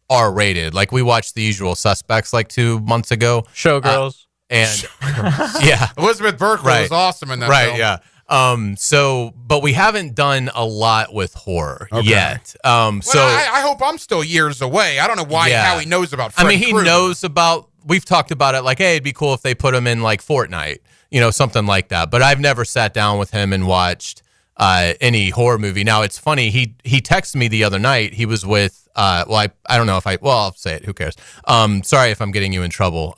R-rated. Like we watched The Usual Suspects 2 months ago. Showgirls. And Elizabeth Berkley was awesome in that film. Yeah. But we haven't done a lot with horror yet. I hope I'm still years away. I don't know how he knows about Freddy Krueger. He knows about. We've talked about it hey, it'd be cool if they put him in Fortnite, something like that. But I've never sat down with him and watched any horror movie. Now, it's funny. He texted me the other night. He was with, I don't know if I'll say it. Who cares? Sorry if I'm getting you in trouble,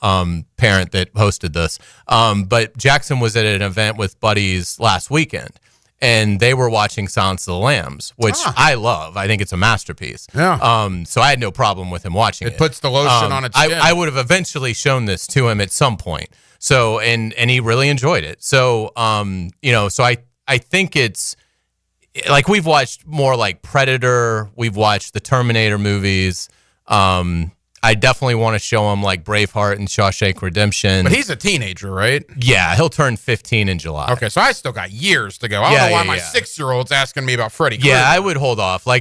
parent that hosted this. But Jackson was at an event with buddies last weekend. And they were watching Silence of the Lambs, which I love. I think it's a masterpiece. Yeah. So I had no problem with him watching it. It puts the lotion on its chin. I would have eventually shown this to him at some point. So and he really enjoyed it. So so I think it's we've watched more Predator. We've watched the Terminator movies. I definitely want to show him Braveheart and Shawshank Redemption. But he's a teenager, right? Yeah, he'll turn 15 in July. Okay, so I still got years to go. I don't know why my 6-year-old's asking me about Freddy Krueger. Yeah, I would hold off. On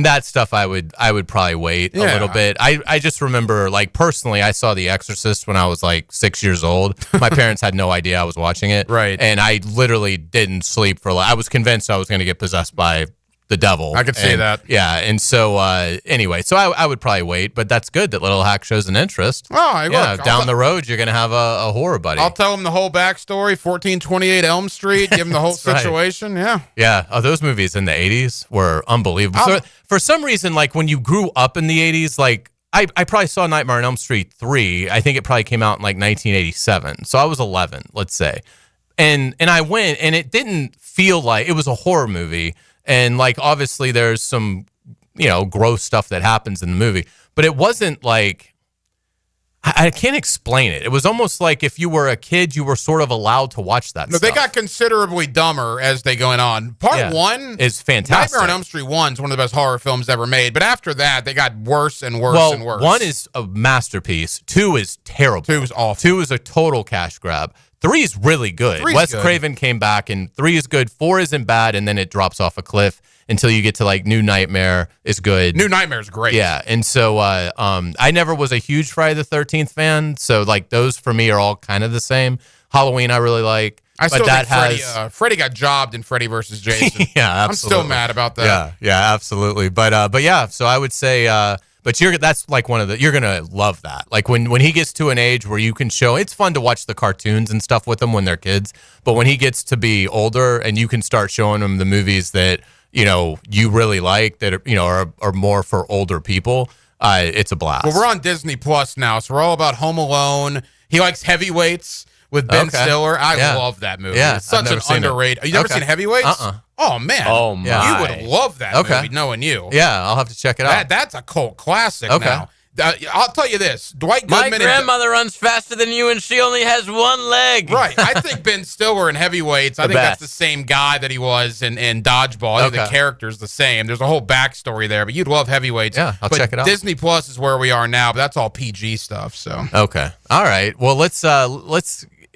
that stuff, I would probably wait a little bit. I just remember, personally, I saw The Exorcist when I was 6 years old. My parents had no idea I was watching it. Right. And I literally didn't sleep for I was convinced I was going to get possessed by the devil. I could see that. Yeah. And so, anyway, so I would probably wait, but that's good that Little Hack shows an interest. Down the road, you're going to have a horror buddy. I'll tell him the whole backstory, 1428 Elm Street, give him the whole situation. Right. Yeah. Oh, those movies in the 80s were unbelievable. So, for some reason, when you grew up in the 80s, I probably saw Nightmare on Elm Street 3. I think it probably came out in 1987. So I was 11, let's say. And I went, and it didn't feel like it was a horror movie. And obviously there's some, gross stuff that happens in the movie, but it wasn't I can't explain it. It was almost like if you were a kid, you were sort of allowed to watch that stuff. They got considerably dumber as they going on. Part 1 is fantastic. Nightmare on Elm Street 1 is one of the best horror films ever made, but after that, they got worse and worse and worse. 1 is a masterpiece. 2 is terrible. 2 is awful. 2 is a total cash grab. 3 is really good. Wes Craven came back, and 3 is good. 4 isn't bad, and then it drops off a cliff until you get to New Nightmare is good. New Nightmare is great. Yeah, and so I never was a huge Friday the 13th fan, so those for me are all kind of the same. Halloween I really like. I still think Freddy got jobbed in Freddy versus Jason. Yeah, absolutely. I'm still mad about that. Yeah, absolutely. But yeah, so I would say but that's one of you're gonna love that. When he gets to an age where you can show, it's fun to watch the cartoons and stuff with them when they're kids, but when he gets to be older and you can start showing him the movies that you really like that are more for older people, it's a blast. Well, we're on Disney Plus now, so we're all about Home Alone. He likes Heavyweights with Ben Stiller. I love that movie. Yeah, it's such an underrated. You never seen Heavyweights? Oh man. Oh my. You would love that movie, knowing you. Yeah, I'll have to check it out. That's a cult classic now. I'll tell you this. Dwight My Goodman. grandmother runs faster than you, and she only has one leg. Right. I think Ben Stiller in heavyweights, I think that's the same guy that he was in Dodgeball. I think the character's the same. There's a whole backstory there, but you'd love heavyweights. Yeah, I'll check it out. Disney Plus is where we are now, but that's all PG stuff. So okay, all right. Well, let's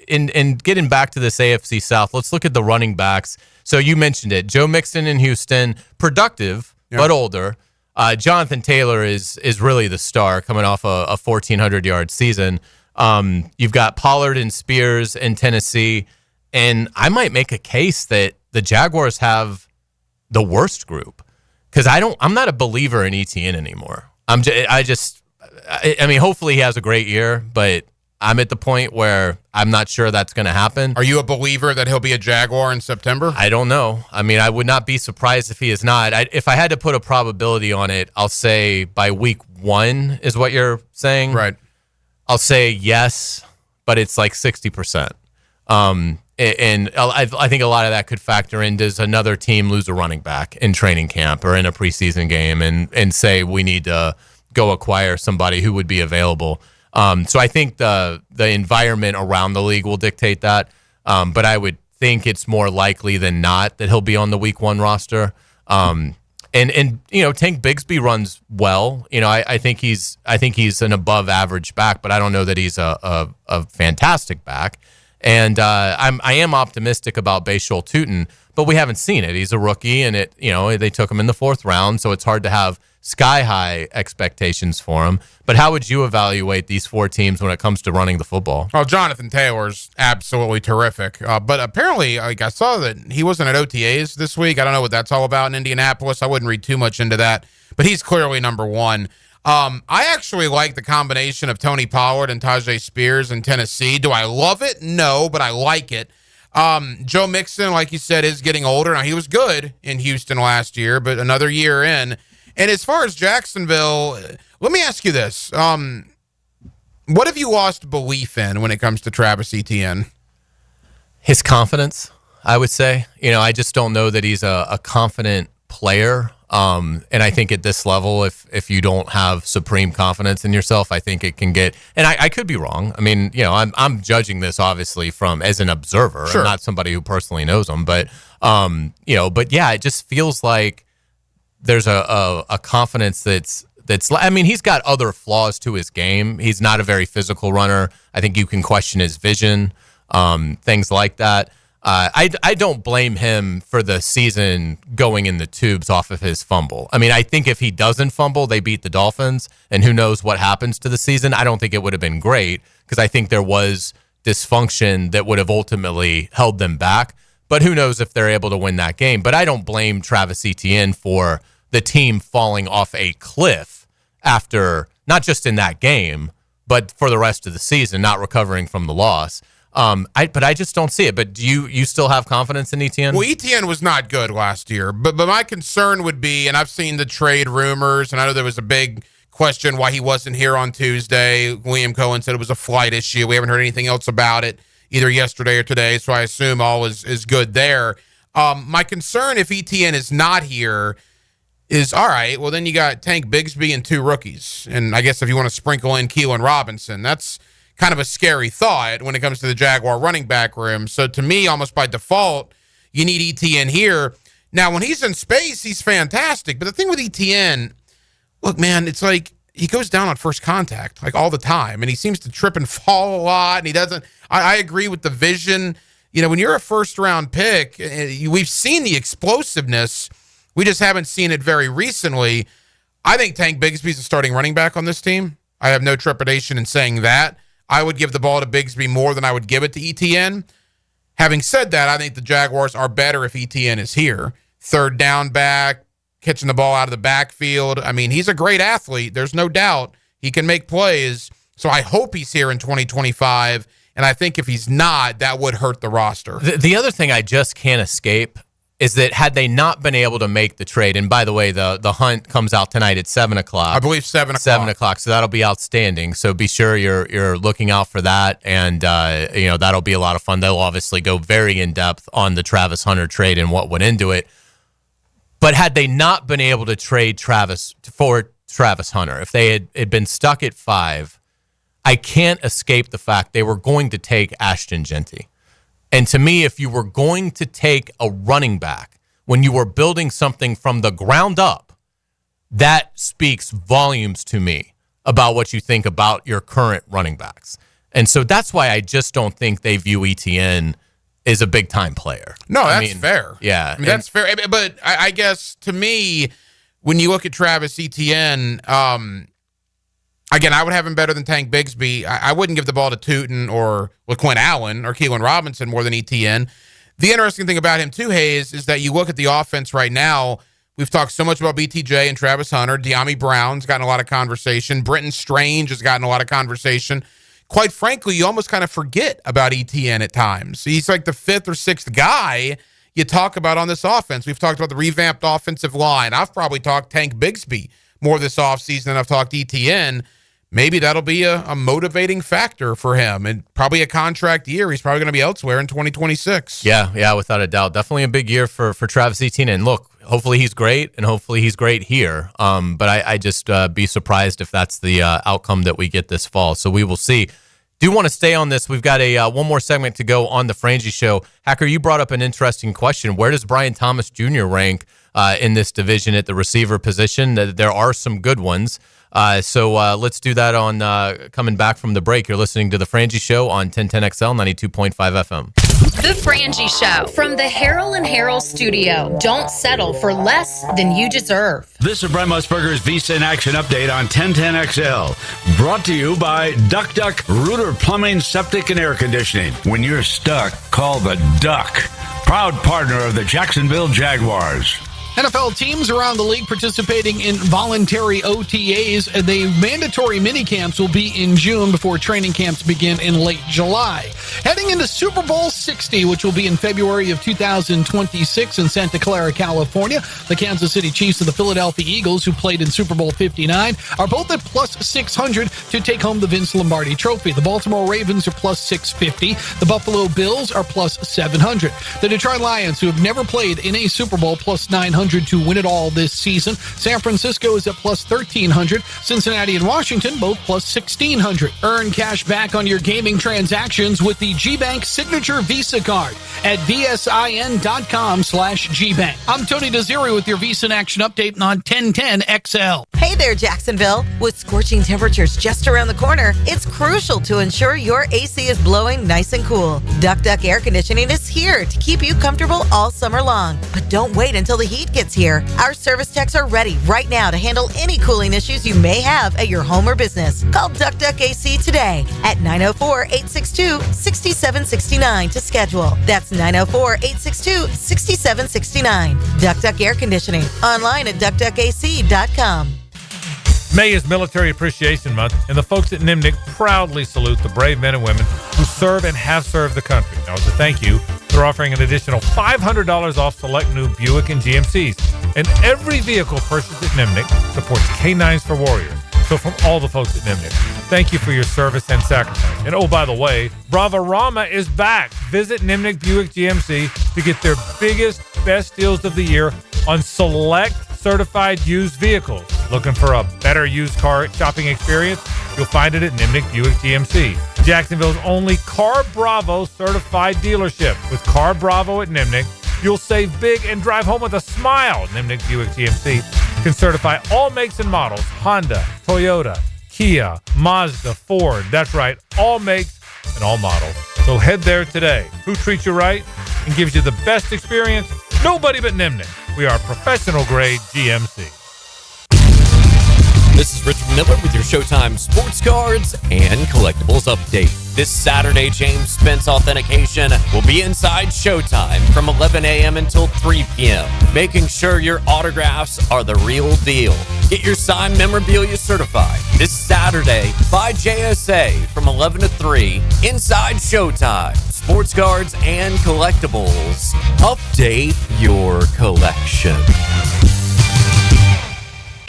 in getting back to this AFC South. Let's look at the running backs. So you mentioned it, Joe Mixon in Houston, productive but older. Jonathan Taylor is really the star coming off a 1,400-yard season. You've got Pollard and Spears in Tennessee, and I might make a case that the Jaguars have the worst group because I'm not a believer in ETN anymore. I mean, hopefully he has a great year, but I'm at the point where I'm not sure that's going to happen. Are you a believer that he'll be a Jaguar in September? I don't know. I mean, I would not be surprised if he is not. If I had to put a probability on it, I'll say by week 1 is what you're saying. Right. I'll say yes, but it's like 60%. And I think a lot of that could factor in, does another team lose a running back in training camp or in a preseason game and say we need to go acquire somebody who would be available. So I think the environment around the league will dictate that. But I would think it's more likely than not that he'll be on the week 1 roster. And you know, Tank Bigsby runs well. You know, I think he's an above average back, but I don't know that he's a fantastic back. And I am optimistic about Bashal Tutin, but we haven't seen it. He's a rookie, and they took him in the 4th round, so it's hard to have sky high expectations for him. But how would you evaluate these 4 teams when it comes to running the football? Oh, Jonathan Taylor's absolutely terrific. But apparently, I saw that he wasn't at OTAs this week. I don't know what that's all about in Indianapolis. I wouldn't read too much into that, but he's clearly number 1. I actually like the combination of Tony Pollard and Tajay Spears in Tennessee. Do I love it? No, but I like it. Joe Mixon, like you said, is getting older. Now, he was good in Houston last year, but another year in. And as far as Jacksonville, let me ask you this. What have you lost belief in when it comes to Travis Etienne? His confidence, I would say. You know, I just don't know that he's a confident player. And I think at this level, if you don't have supreme confidence in yourself, I think it can get, and I could be wrong. I mean, you know, I'm judging this obviously as an observer. Sure. I'm not somebody who personally knows him, but yeah, it just feels like there's a confidence that's, I mean, he's got other flaws to his game. He's not a very physical runner. I think you can question his vision, things like that. I don't blame him for the season going in the tubes off of his fumble. I mean, I think if he doesn't fumble, they beat the Dolphins, and who knows what happens to the season. I don't think it would have been great because I think there was dysfunction that would have ultimately held them back. But who knows if they're able to win that game. But I don't blame Travis Etienne for the team falling off a cliff after, not just in that game, but for the rest of the season, not recovering from the loss. But I just don't see it. But do you still have confidence in Etienne? Well, Etienne was not good last year. But my concern would be, and I've seen the trade rumors, and I know there was a big question why he wasn't here on Tuesday. Liam Cohen said it was a flight issue. We haven't heard anything else about it, either yesterday or today, so I assume all is good there. My concern if Etienne is not here is, all right, well, then you got Tank Bigsby and 2 rookies. And I guess if you want to sprinkle in Keelan Robinson, that's kind of a scary thought when it comes to the Jaguar running back room. So to me, almost by default, you need Etienne here. Now, when he's in space, he's fantastic. But the thing with Etienne, look, man, it's like he goes down on first contact like all the time, and he seems to trip and fall a lot, and he doesn't. I agree with the vision. You know, when you're a first-round pick, we've seen the explosiveness. We just haven't seen it very recently. I think Tank Bigsby's a starting running back on this team. I have no trepidation in saying that. I would give the ball to Bigsby more than I would give it to Etienne. Having said that, I think the Jaguars are better if Etienne is here. 3rd down back, catching the ball out of the backfield. I mean, he's a great athlete. There's no doubt he can make plays. So I hope he's here in 2025. And I think if he's not, that would hurt the roster. The other thing I just can't escape is that had they not been able to make the trade, and by the way, the hunt comes out tonight at 7 o'clock. I believe 7 o'clock. 7 o'clock, so that'll be outstanding. So be sure you're looking out for that, and that'll be a lot of fun. They'll obviously go very in-depth on the Travis Hunter trade and what went into it. But had they not been able to trade Travis for Travis Hunter. If they had been stuck at 5, I can't escape the fact they were going to take Ashton Genty. And to me, if you were going to take a running back when you were building something from the ground up, that speaks volumes to me about what you think about your current running backs. And so that's why I just don't think they view ETN as a big-time player. No, that's fair. Yeah. I mean, that's fair. But I guess, to me, when you look at Travis Etienne, again, I would have him better than Tank Bigsby. I wouldn't give the ball to Tootin or LaQuint Allen or Keelan Robinson more than Etienne. The interesting thing about him, too, Hayes, is that you look at the offense right now. We've talked so much about BTJ and Travis Hunter. De'Ami Brown's gotten a lot of conversation. Brenton Strange has gotten a lot of conversation. Quite frankly, you almost kind of forget about Etienne at times. He's like the 5th or 6th guy you talk about on this offense. We've talked about the revamped offensive line. I've probably talked Tank Bigsby more this offseason than I've talked Etienne. Maybe that'll be a motivating factor for him, and probably a contract year. He's probably going to be elsewhere in 2026. Yeah, without a doubt. Definitely a big year for Travis Etienne. And look, hopefully he's great, and hopefully he's great here. But I just be surprised if that's the outcome that we get this fall. So we will see. Do want to stay on this. We've got a one more segment to go on the Frangie Show. Hacker, you brought up an interesting question. Where does Brian Thomas Jr. rank in this division at the receiver position? There are some good ones. So let's do that on coming back from the break. You're listening to the Frangie Show on 1010XL 92.5 FM. The Frangie Show from the Harrell and Harrell studio. Don't settle for less than you deserve. This is Brent Musburger's Visa in Action update on 1010XL. Brought to you by Duck Duck Rooter Plumbing, Septic, and Air Conditioning. When you're stuck, call the Duck. Proud partner of the Jacksonville Jaguars. NFL teams around the league participating in voluntary OTAs. The mandatory minicamps will be in June before training camps begin in late July. Heading into Super Bowl 60, which will be in February of 2026 in Santa Clara, California. The Kansas City Chiefs and the Philadelphia Eagles, who played in Super Bowl 59, are both at plus 600 to take home the Vince Lombardi Trophy. The Baltimore Ravens are plus 650. The Buffalo Bills are plus 700. The Detroit Lions, who have never played in a Super Bowl, plus 900 to win it all this season. San Francisco is at plus 1,300. Cincinnati and Washington both plus 1,600. Earn cash back on your gaming transactions with the GBank Signature Visa Card at vsin.com/GBank. I'm Tony Desiri with your Visa in Action update on 1010XL. Hey there, Jacksonville. With scorching temperatures just around the corner, it's crucial to ensure your AC is blowing nice and cool. Duck Duck Air Conditioning is here to keep you comfortable all summer long. But don't wait until the heat gets here. Our service techs are ready right now to handle any cooling issues you may have at your home or business. Call Duck Duck AC today at 904-862-6769 to schedule. That's 904-862-6769. Duck Duck Air Conditioning. Online at duckduckac.com. May is Military Appreciation Month, and the folks at Nimnik proudly salute the brave men and women who serve and have served the country. Now, as a thank you, they're offering an additional $500 off select new Buick and GMCs. And every vehicle purchased at Nimnik supports K9s for Warriors. So from all the folks at Nimnik, thank you for your service and sacrifice. And oh, by the way, Brava-Rama is back. Visit Nimnik Buick GMC to get their biggest, best deals of the year on select certified used vehicles. Looking for a better used car shopping experience? You'll find it at Nimnik Buick GMC. Jacksonville's only Car Bravo certified dealership. With Car Bravo at Nimnik, you'll save big and drive home with a smile. Nimnik Buick GMC can certify all makes and models: Honda, Toyota, Kia, Mazda, Ford. That's right, all makes and all models. So head there today. Who treats you right and gives you the best experience? Nobody but Nimnik. We are professional grade GMC. This is Richard Miller with your Showtime Sports Cards and Collectibles Update. This Saturday, James Spence Authentication will be inside Showtime from 11 a.m. until 3 p.m., making sure your autographs are the real deal. Get your signed memorabilia certified this Saturday by JSA from 11 to 3 inside Showtime. Sports Cards and Collectibles. Update your collection.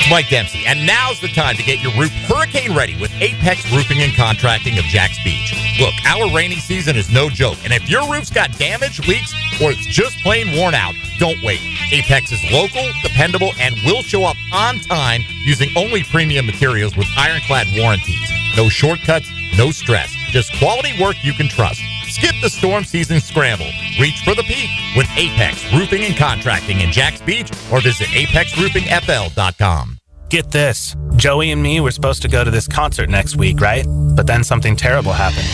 Mike Dempsey, and now's the time to get your roof hurricane ready with Apex Roofing and Contracting of Jax Beach. Look, our rainy season is no joke, and if your roof's got damage, leaks, or it's just plain worn out, Don't wait. Apex is local, dependable, and will show up on time using only premium materials with ironclad warranties. No shortcuts, no stress. Just quality work you can trust. Skip the storm season scramble. Reach for the peak with Apex Roofing and Contracting in Jacks Beach or visit apexroofingfl.com. Get this. Joey and me were supposed to go to this concert next week, right? But then something terrible happened.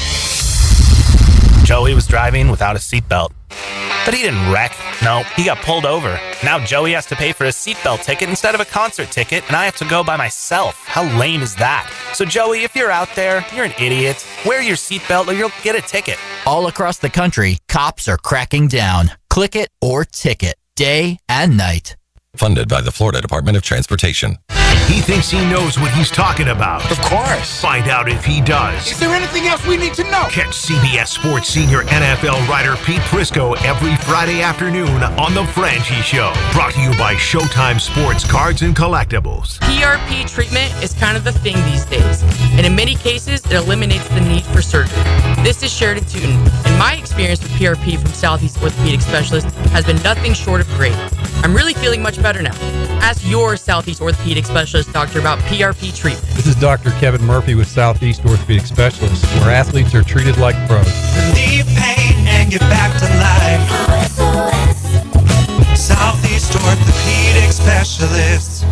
Joey was driving without a seatbelt. But he didn't wreck. No, he got pulled over. Now Joey has to pay for a seatbelt ticket instead of a concert ticket, and I have to go by myself. How lame is that? So Joey, if you're out there, you're an idiot. Wear your seatbelt or you'll get a ticket. All across the country, cops are cracking down. Click it or ticket, day and night. Funded by the Florida Department of Transportation. He thinks he knows what he's talking about. Of course. Find out if he does. Is there anything else we need to know? Catch CBS Sports senior NFL writer Pete Prisco every Friday afternoon on The Frangie Show. Brought to you by Showtime Sports Cards and Collectibles. PRP treatment is kind of the thing these days, and in many cases, it eliminates the need for surgery. This is Sheridan Tootin, and my experience with PRP from Southeast Orthopedic Specialist has been nothing short of great. I'm really feeling much better now. Ask your Southeast Orthopedic Specialist doctor about PRP treatment. This is Dr. Kevin Murphy with Southeast Orthopedic Specialists, where athletes are treated like pros. Relieve pain and get back to life. Southeast Orthopedic Specialists.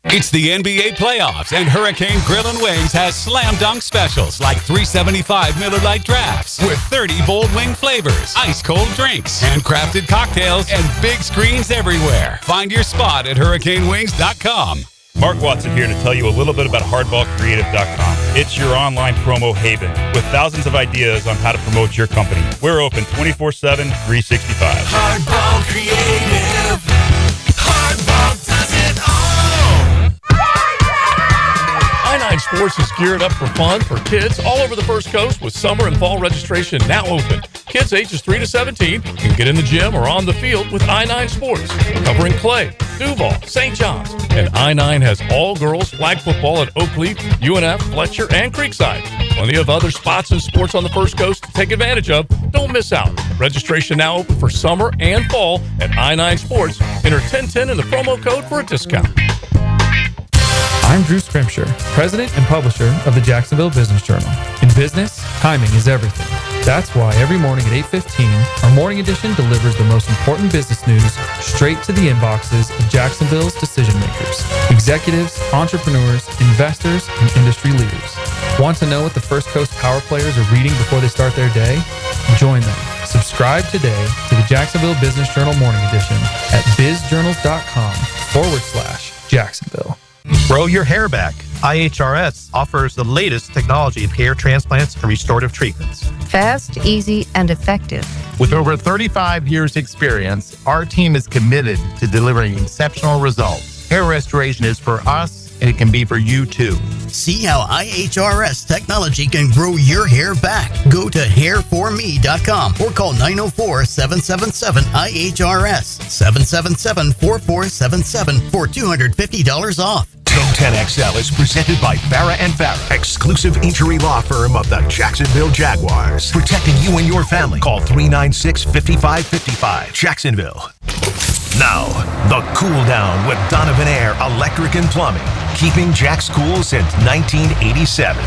It's the NBA playoffs, and Hurricane Grill and Wings has slam dunk specials like $3.75 Miller Lite drafts with 30 bold wing flavors, ice cold drinks, handcrafted cocktails, and big screens everywhere. Find your spot at hurricanewings.com. Mark Watson here to tell you a little bit about hardballcreative.com. It's your online promo haven with thousands of ideas on how to promote your company. We're open 24/7, 365. Hardball Creative. Hardball does it all. I9 Sports is geared up for fun for kids all over the First Coast with summer and fall registration now open. Kids ages 3 to 17 can get in the gym or on the field with I9 Sports, covering Clay, Duval, St. John's, and I9 has all-girls flag football at Oakleaf, UNF, Fletcher, and Creekside. Plenty of other spots and sports on the First Coast to take advantage of. Don't miss out. Registration now open for summer and fall at I9 Sports. Enter 1010 in the promo code for a discount. I'm Drew Scrimshire, president and publisher of the Jacksonville Business Journal. In business, timing is everything. That's why every morning at 8:15, our morning edition delivers the most important business news straight to the inboxes of Jacksonville's decision makers, executives, entrepreneurs, investors, and industry leaders. Want to know what the First Coast power players are reading before they start their day? Join them. Subscribe today to the Jacksonville Business Journal Morning Edition at bizjournals.com/Jacksonville. Grow your hair back. IHRS offers the latest technology of hair transplants and restorative treatments. Fast, easy, and effective. With over 35 years experience, our team is committed to delivering exceptional results. Hair restoration is for us, and it can be for you too. See how IHRS technology can grow your hair back. Go to hairforme.com or call 904-777-IHRS, 777-4477 for $250 off. 1010XL is presented by Farah and Farah, exclusive injury law firm of the Jacksonville Jaguars. Protecting you and your family. Call 396-5555. Jacksonville. Now, the Cool Down with Donovan Air Electric and Plumbing. Keeping Jack's cool since 1987.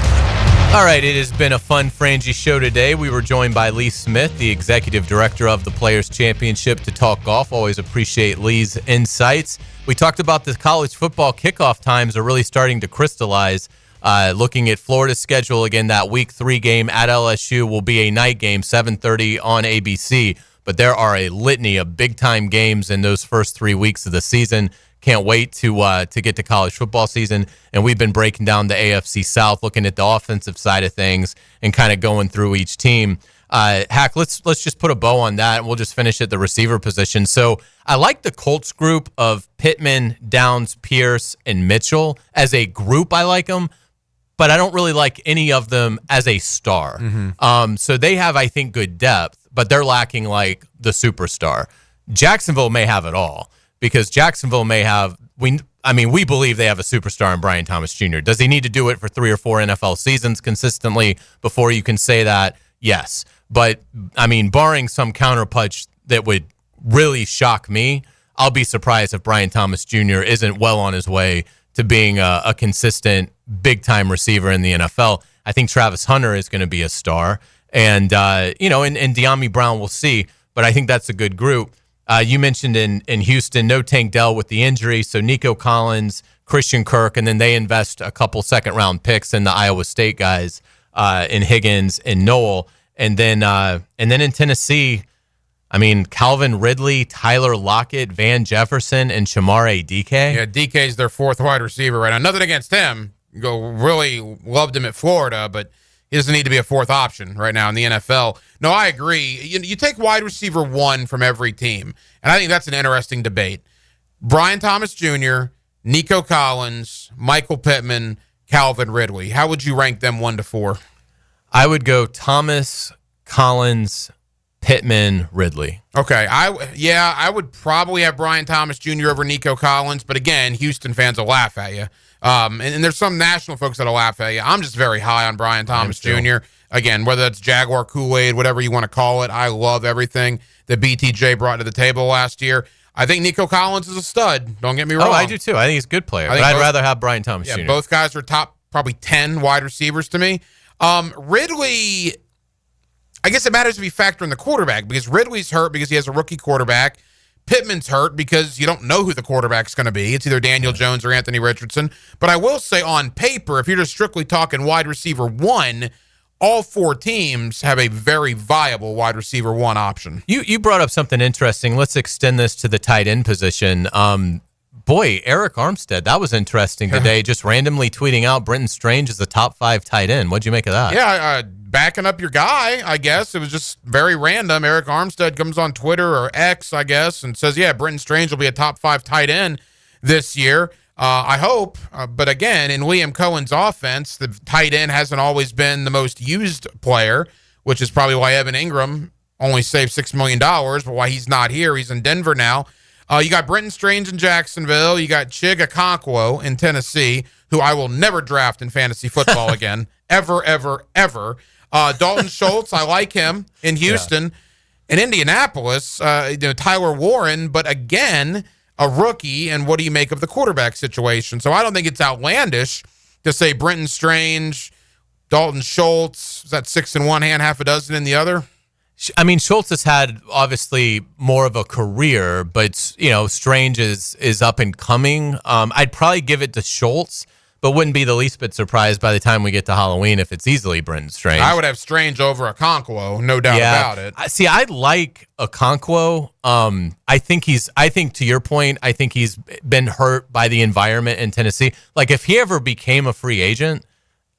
All right, it has been a fun Frangie show today. We were joined by Lee Smith, the executive director of the Players Championship, to talk golf. Always appreciate Lee's insights. We talked about the college football kickoff times are really starting to crystallize. Looking at Florida's schedule, again, that Week 3 game at LSU will be a night game, 7:30 on ABC. But there are a litany of big-time games in those first 3 weeks of the season. Can't wait to get to college football season. And we've been breaking down the AFC South, looking at the offensive side of things and kind of going through each team. Hack, let's just put a bow on that, and we'll just finish at the receiver position. So I like the Colts group of Pittman, Downs, Pierce, and Mitchell. As a group, I like them, but I don't really like any of them as a star. So they have, I think, good depth, but they're lacking like the superstar. Jacksonville may have it all, because Jacksonville may have, we believe they have a superstar in Brian Thomas Jr. Does he need to do it for 3 or 4 NFL seasons consistently before you can say that? Yes. But, I mean, barring some counterpunch that would really shock me. I'll be surprised if Brian Thomas Jr. isn't well on his way to being a consistent big-time receiver in the NFL. I think Travis Hunter is going to be a star. And, and De'Ami Brown, we'll see. But I think that's a good group. You mentioned in Houston, no Tank Dell with the injury. So Nico Collins, Christian Kirk, and then they invest a couple second-round picks in the Iowa State guys, in Higgins and Noel. And then in Tennessee, I mean, Calvin Ridley, Tyler Lockett, Van Jefferson, and Shamare DK. Yeah, DK's their fourth wide receiver right now. Nothing against him. Really loved him at Florida, but he doesn't need to be a fourth option right now in the NFL. No, I agree. You take wide receiver 1 from every team, and I think that's an interesting debate. Brian Thomas Jr., Nico Collins, Michael Pittman, Calvin Ridley. How would you rank them 1 to 4? I would go Thomas, Collins, Pittman, Ridley. Okay. I would probably have Brian Thomas Jr. over Nico Collins, but again, Houston fans will laugh at you. And there's some national folks that'll laugh at you. I'm just very high on Brian Thomas Jr. Again, whether it's Jaguar Kool-Aid, whatever you want to call it, I love everything that BTJ brought to the table last year. I think Nico Collins is a stud. Don't get me wrong. Oh, I do too. I think he's a good player. But I'd rather have Brian Thomas Jr. Both guys are top probably 10 wide receivers to me. Ridley, I guess it matters if you factor in the quarterback, because Ridley's hurt because he has a rookie quarterback. Pittman's hurt because you don't know who the quarterback's going to be. It's either Daniel Jones or Anthony Richardson. But I will say on paper, if you're just strictly talking wide receiver 1, all 4 teams have a very viable wide receiver 1 option. You brought up something interesting. Let's extend this to the tight end position. Boy, Eric Armstead, that was interesting today, just randomly tweeting out Brenton Strange is the top 5 tight end. What'd you make of that? Yeah, backing up your guy, I guess. It was just very random. Eric Armstead comes on Twitter or X, I guess, and says, Brenton Strange will be a top 5 tight end this year. I hope. But again, in Liam Cohen's offense, the tight end hasn't always been the most used player, which is probably why Evan Ingram only saved $6 million, but why he's not here. He's in Denver now. You got Brenton Strange in Jacksonville. You got Chig Okonkwo in Tennessee, who I will never draft in fantasy football again. Ever, ever, ever. Dalton Schultz, I like him in Houston. In Indianapolis, Tyler Warren, but again, a rookie, and what do you make of the quarterback situation? So I don't think it's outlandish to say Brenton Strange, Dalton Schultz, is that 6 in one hand, half a dozen in the other? I mean, Schultz has had obviously more of a career, but Strange is up and coming. I'd probably give it to Schultz, but wouldn't be the least bit surprised by the time we get to Halloween if it's easily Brenton Strange. I would have Strange over Okonkwo, no doubt about it. See, I like Okonkwo. I think to your point, I think he's been hurt by the environment in Tennessee. Like if he ever became a free agent,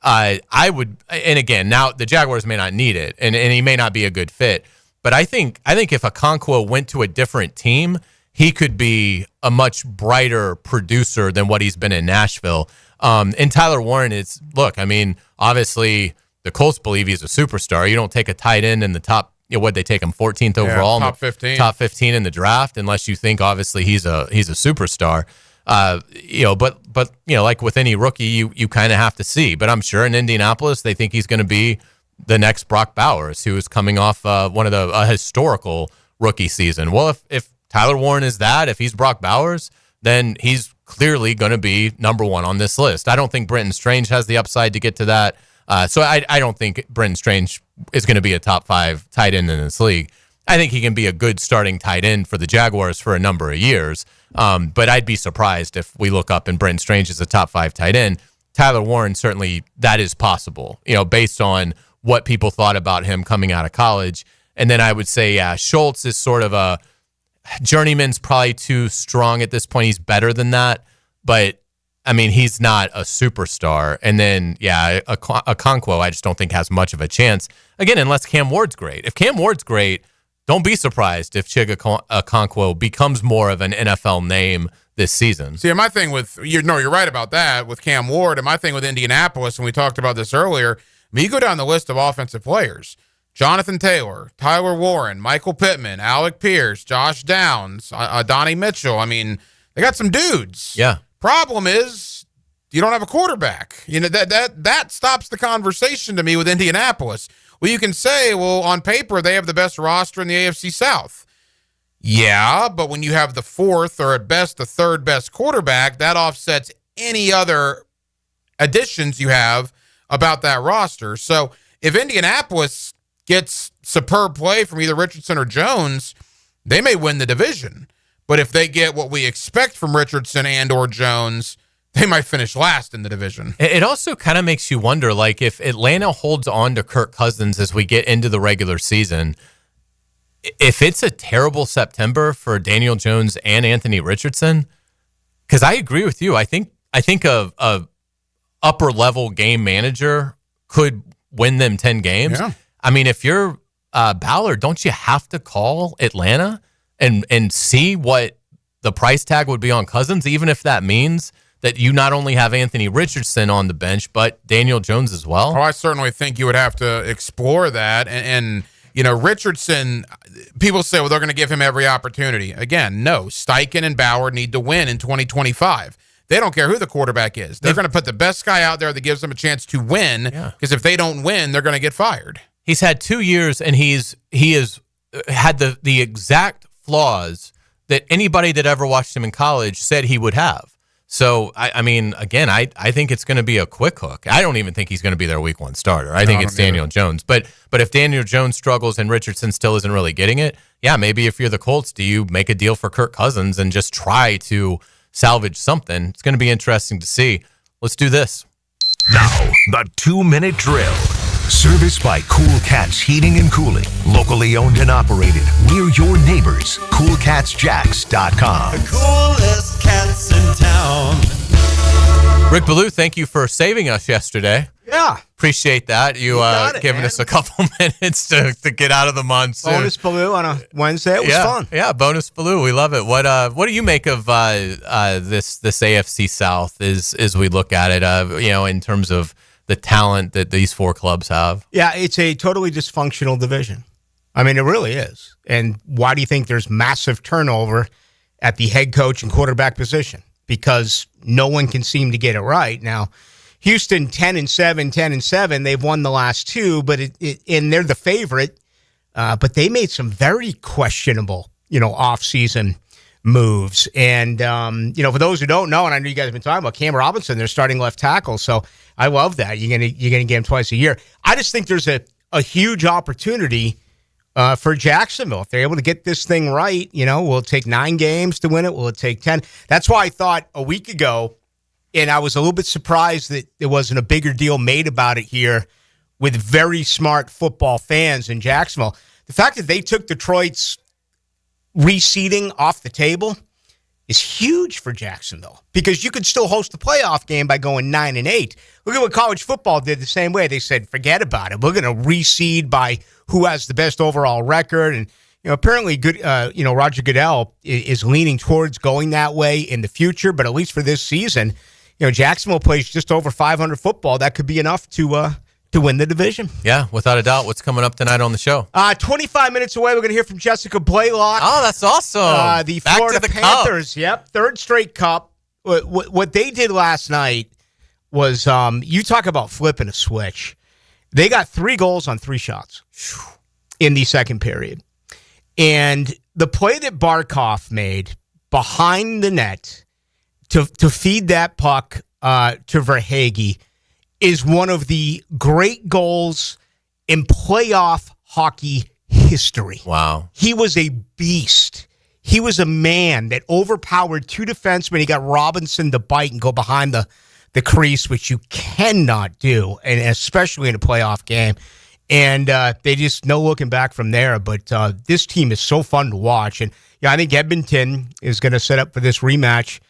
I would, and again, now the Jaguars may not need it, and he may not be a good fit, but I think if Okonkwo went to a different team, he could be a much brighter producer than what he's been in Nashville. And Tyler Warren is, look, I mean, obviously the Colts believe he's a superstar. You don't take a tight end in the top, what'd they take him, 14th overall? Top 15. Top 15 in the draft, unless you think obviously he's a superstar. But like with any rookie, you kind of have to see. But I'm sure in Indianapolis, they think he's going to be the next Brock Bowers, who is coming off one of a historical rookie season. Well, if Tyler Warren is that, if he's Brock Bowers, then he's clearly going to be number 1 on this list. I don't think Brenton Strange has the upside to get to that. So I don't think Brenton Strange is going to be a top 5 tight end in this league. I think he can be a good starting tight end for the Jaguars for a number of years. But I'd be surprised if we look up and Brenton Strange is a top 5 tight end. Tyler Warren, certainly that is possible, based on what people thought about him coming out of college. And then I would say, Schultz is sort of a journeyman's probably too strong at this point. He's better than that, but I mean, he's not a superstar. And then, Okonkwo, I just don't think has much of a chance. Again, unless Cam Ward's great. If Cam Ward's great, don't be surprised if Chig Okonkwo becomes more of an NFL name this season. See, my thing with you're right about that with Cam Ward, and my thing with Indianapolis, and we talked about this earlier. I mean, you go down the list of offensive players: Jonathan Taylor, Tyler Warren, Michael Pittman, Alec Pierce, Josh Downs, Donnie Mitchell. I mean, they got some dudes. Yeah. Problem is, you don't have a quarterback. That stops the conversation to me with Indianapolis. Well, you can say, well, on paper, they have the best roster in the AFC South. Yeah, but when you have the fourth or at best the third best quarterback, that offsets any other additions you have about that roster. So if Indianapolis gets superb play from either Richardson or Jones, they may win the division. But if they get what we expect from Richardson and or Jones, they might finish last in the division. It also kind of makes you wonder, like, if Atlanta holds on to Kirk Cousins as we get into the regular season, if it's a terrible September for Daniel Jones and Anthony Richardson, because I agree with you. I think a upper level game manager could win them 10 games. Yeah. I mean, if you're Ballard, don't you have to call Atlanta and see what the price tag would be on Cousins, even if that means that you not only have Anthony Richardson on the bench, but Daniel Jones as well? Oh, I certainly think you would have to explore that. And you know, Richardson, people say, well, they're going to give him every opportunity. Again, no. Steichen and Bauer need to win in 2025. They don't care who the quarterback is. They're going to put the best guy out there that gives them a chance to win, because if they don't win, they're going to get fired. He's had 2 years, and he has had the exact flaws that anybody that ever watched him in college said he would have. So, I mean, again, I think it's going to be a quick hook. I don't even think he's going to be their week one starter. I think it's Daniel Jones. But if Daniel Jones struggles and Richardson still isn't really getting it, yeah, maybe if you're the Colts, do you make a deal for Kirk Cousins and just try to salvage something? It's going to be interesting to see. Let's do this. Now, the 2-minute drill. Serviced by Cool Cats Heating and Cooling. Locally owned and operated. We're your neighbors. CoolCatsJacks.com. The coolest cats in town. Rick Ballou, thank you for saving us yesterday. Yeah. Appreciate that. You giving us a couple minutes to get out of the monsoon. Bonus Ballou on a Wednesday. It was fun. Yeah, bonus Ballou. We love it. What do you make of this AFC South as we look at it, in terms of the talent that these four clubs have? Yeah, it's a totally dysfunctional division. I mean, it really is. And why do you think there's massive turnover at the head coach and quarterback position? Because no one can seem to get it right. Now, Houston 10-7, they've won the last two, but and they're the favorite. But they made some very questionable, off-season moves. And, for those who don't know, and I know you guys have been talking about Cam Robinson, they're starting left tackle. So I love that. You're gonna get him twice a year. I just think there's a huge opportunity for Jacksonville. If they're able to get this thing right, will it take 9 games to win it? Will it take 10? That's why I thought a week ago, and I was a little bit surprised that there wasn't a bigger deal made about it here with very smart football fans in Jacksonville. The fact that they took Detroit's reseeding off the table is huge for Jacksonville, because you could still host the playoff game by going 9-8. Look at what college football did the same way. They said, forget about it. We're going to reseed by who has the best overall record. And, apparently good, Roger Goodell is leaning towards going that way in the future. But at least for this season, Jacksonville plays just over 500 football. That could be enough to win the division. Yeah, without a doubt. What's coming up tonight on the show? 25 minutes away, we're going to hear from Jessica Blaylock. Oh, that's awesome. The Back Florida to the Panthers. Cup. Yep, third straight cup. What they did last night was, you talk about flipping a switch. They got 3 goals on 3 shots in the second period. And the play that Barkov made behind the net to feed that puck to Verhaeghe is one of the great goals in playoff hockey history. Wow. He was a beast. He was a man that overpowered 2 defensemen. He got Robinson to bite and go behind the crease, which you cannot do, and especially in a playoff game. And they just no looking back from there. But this team is so fun to watch. And I think Edmonton is going to set up for this rematch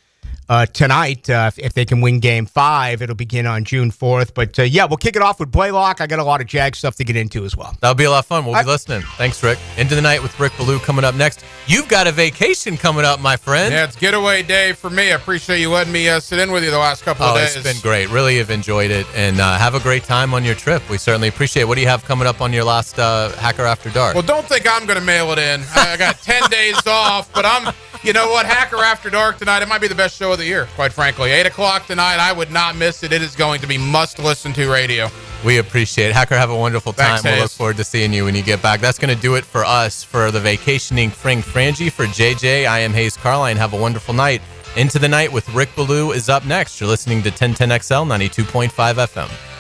tonight. If they can win Game 5, it'll begin on June 4th. But, we'll kick it off with Blaylock. I got a lot of Jag stuff to get into as well. That'll be a lot of fun. We'll be listening. Thanks, Rick. Into the Night with Rick Ballou coming up next. You've got a vacation coming up, my friend. Yeah, it's getaway day for me. I appreciate you letting me sit in with you the last couple of days. It's been great. Really have enjoyed it. And have a great time on your trip. We certainly appreciate it. What do you have coming up on your last Hacker After Dark? Well, don't think I'm going to mail it in. I got 10 days off, but you know what? Hacker After Dark tonight, it might be the best show of the year, quite frankly. 8 o'clock tonight, I would not miss it. It is going to be must-listen-to radio. We appreciate it. Hacker, have a wonderful time. Thanks, we'll look Hayes. forward to seeing you when you get back. That's going to do it for us, for the vacationing Frangie. For JJ, I am Hayes Carline. Have a wonderful night. Into the Night with Rick Ballou is up next. You're listening to 1010XL 92.5 FM.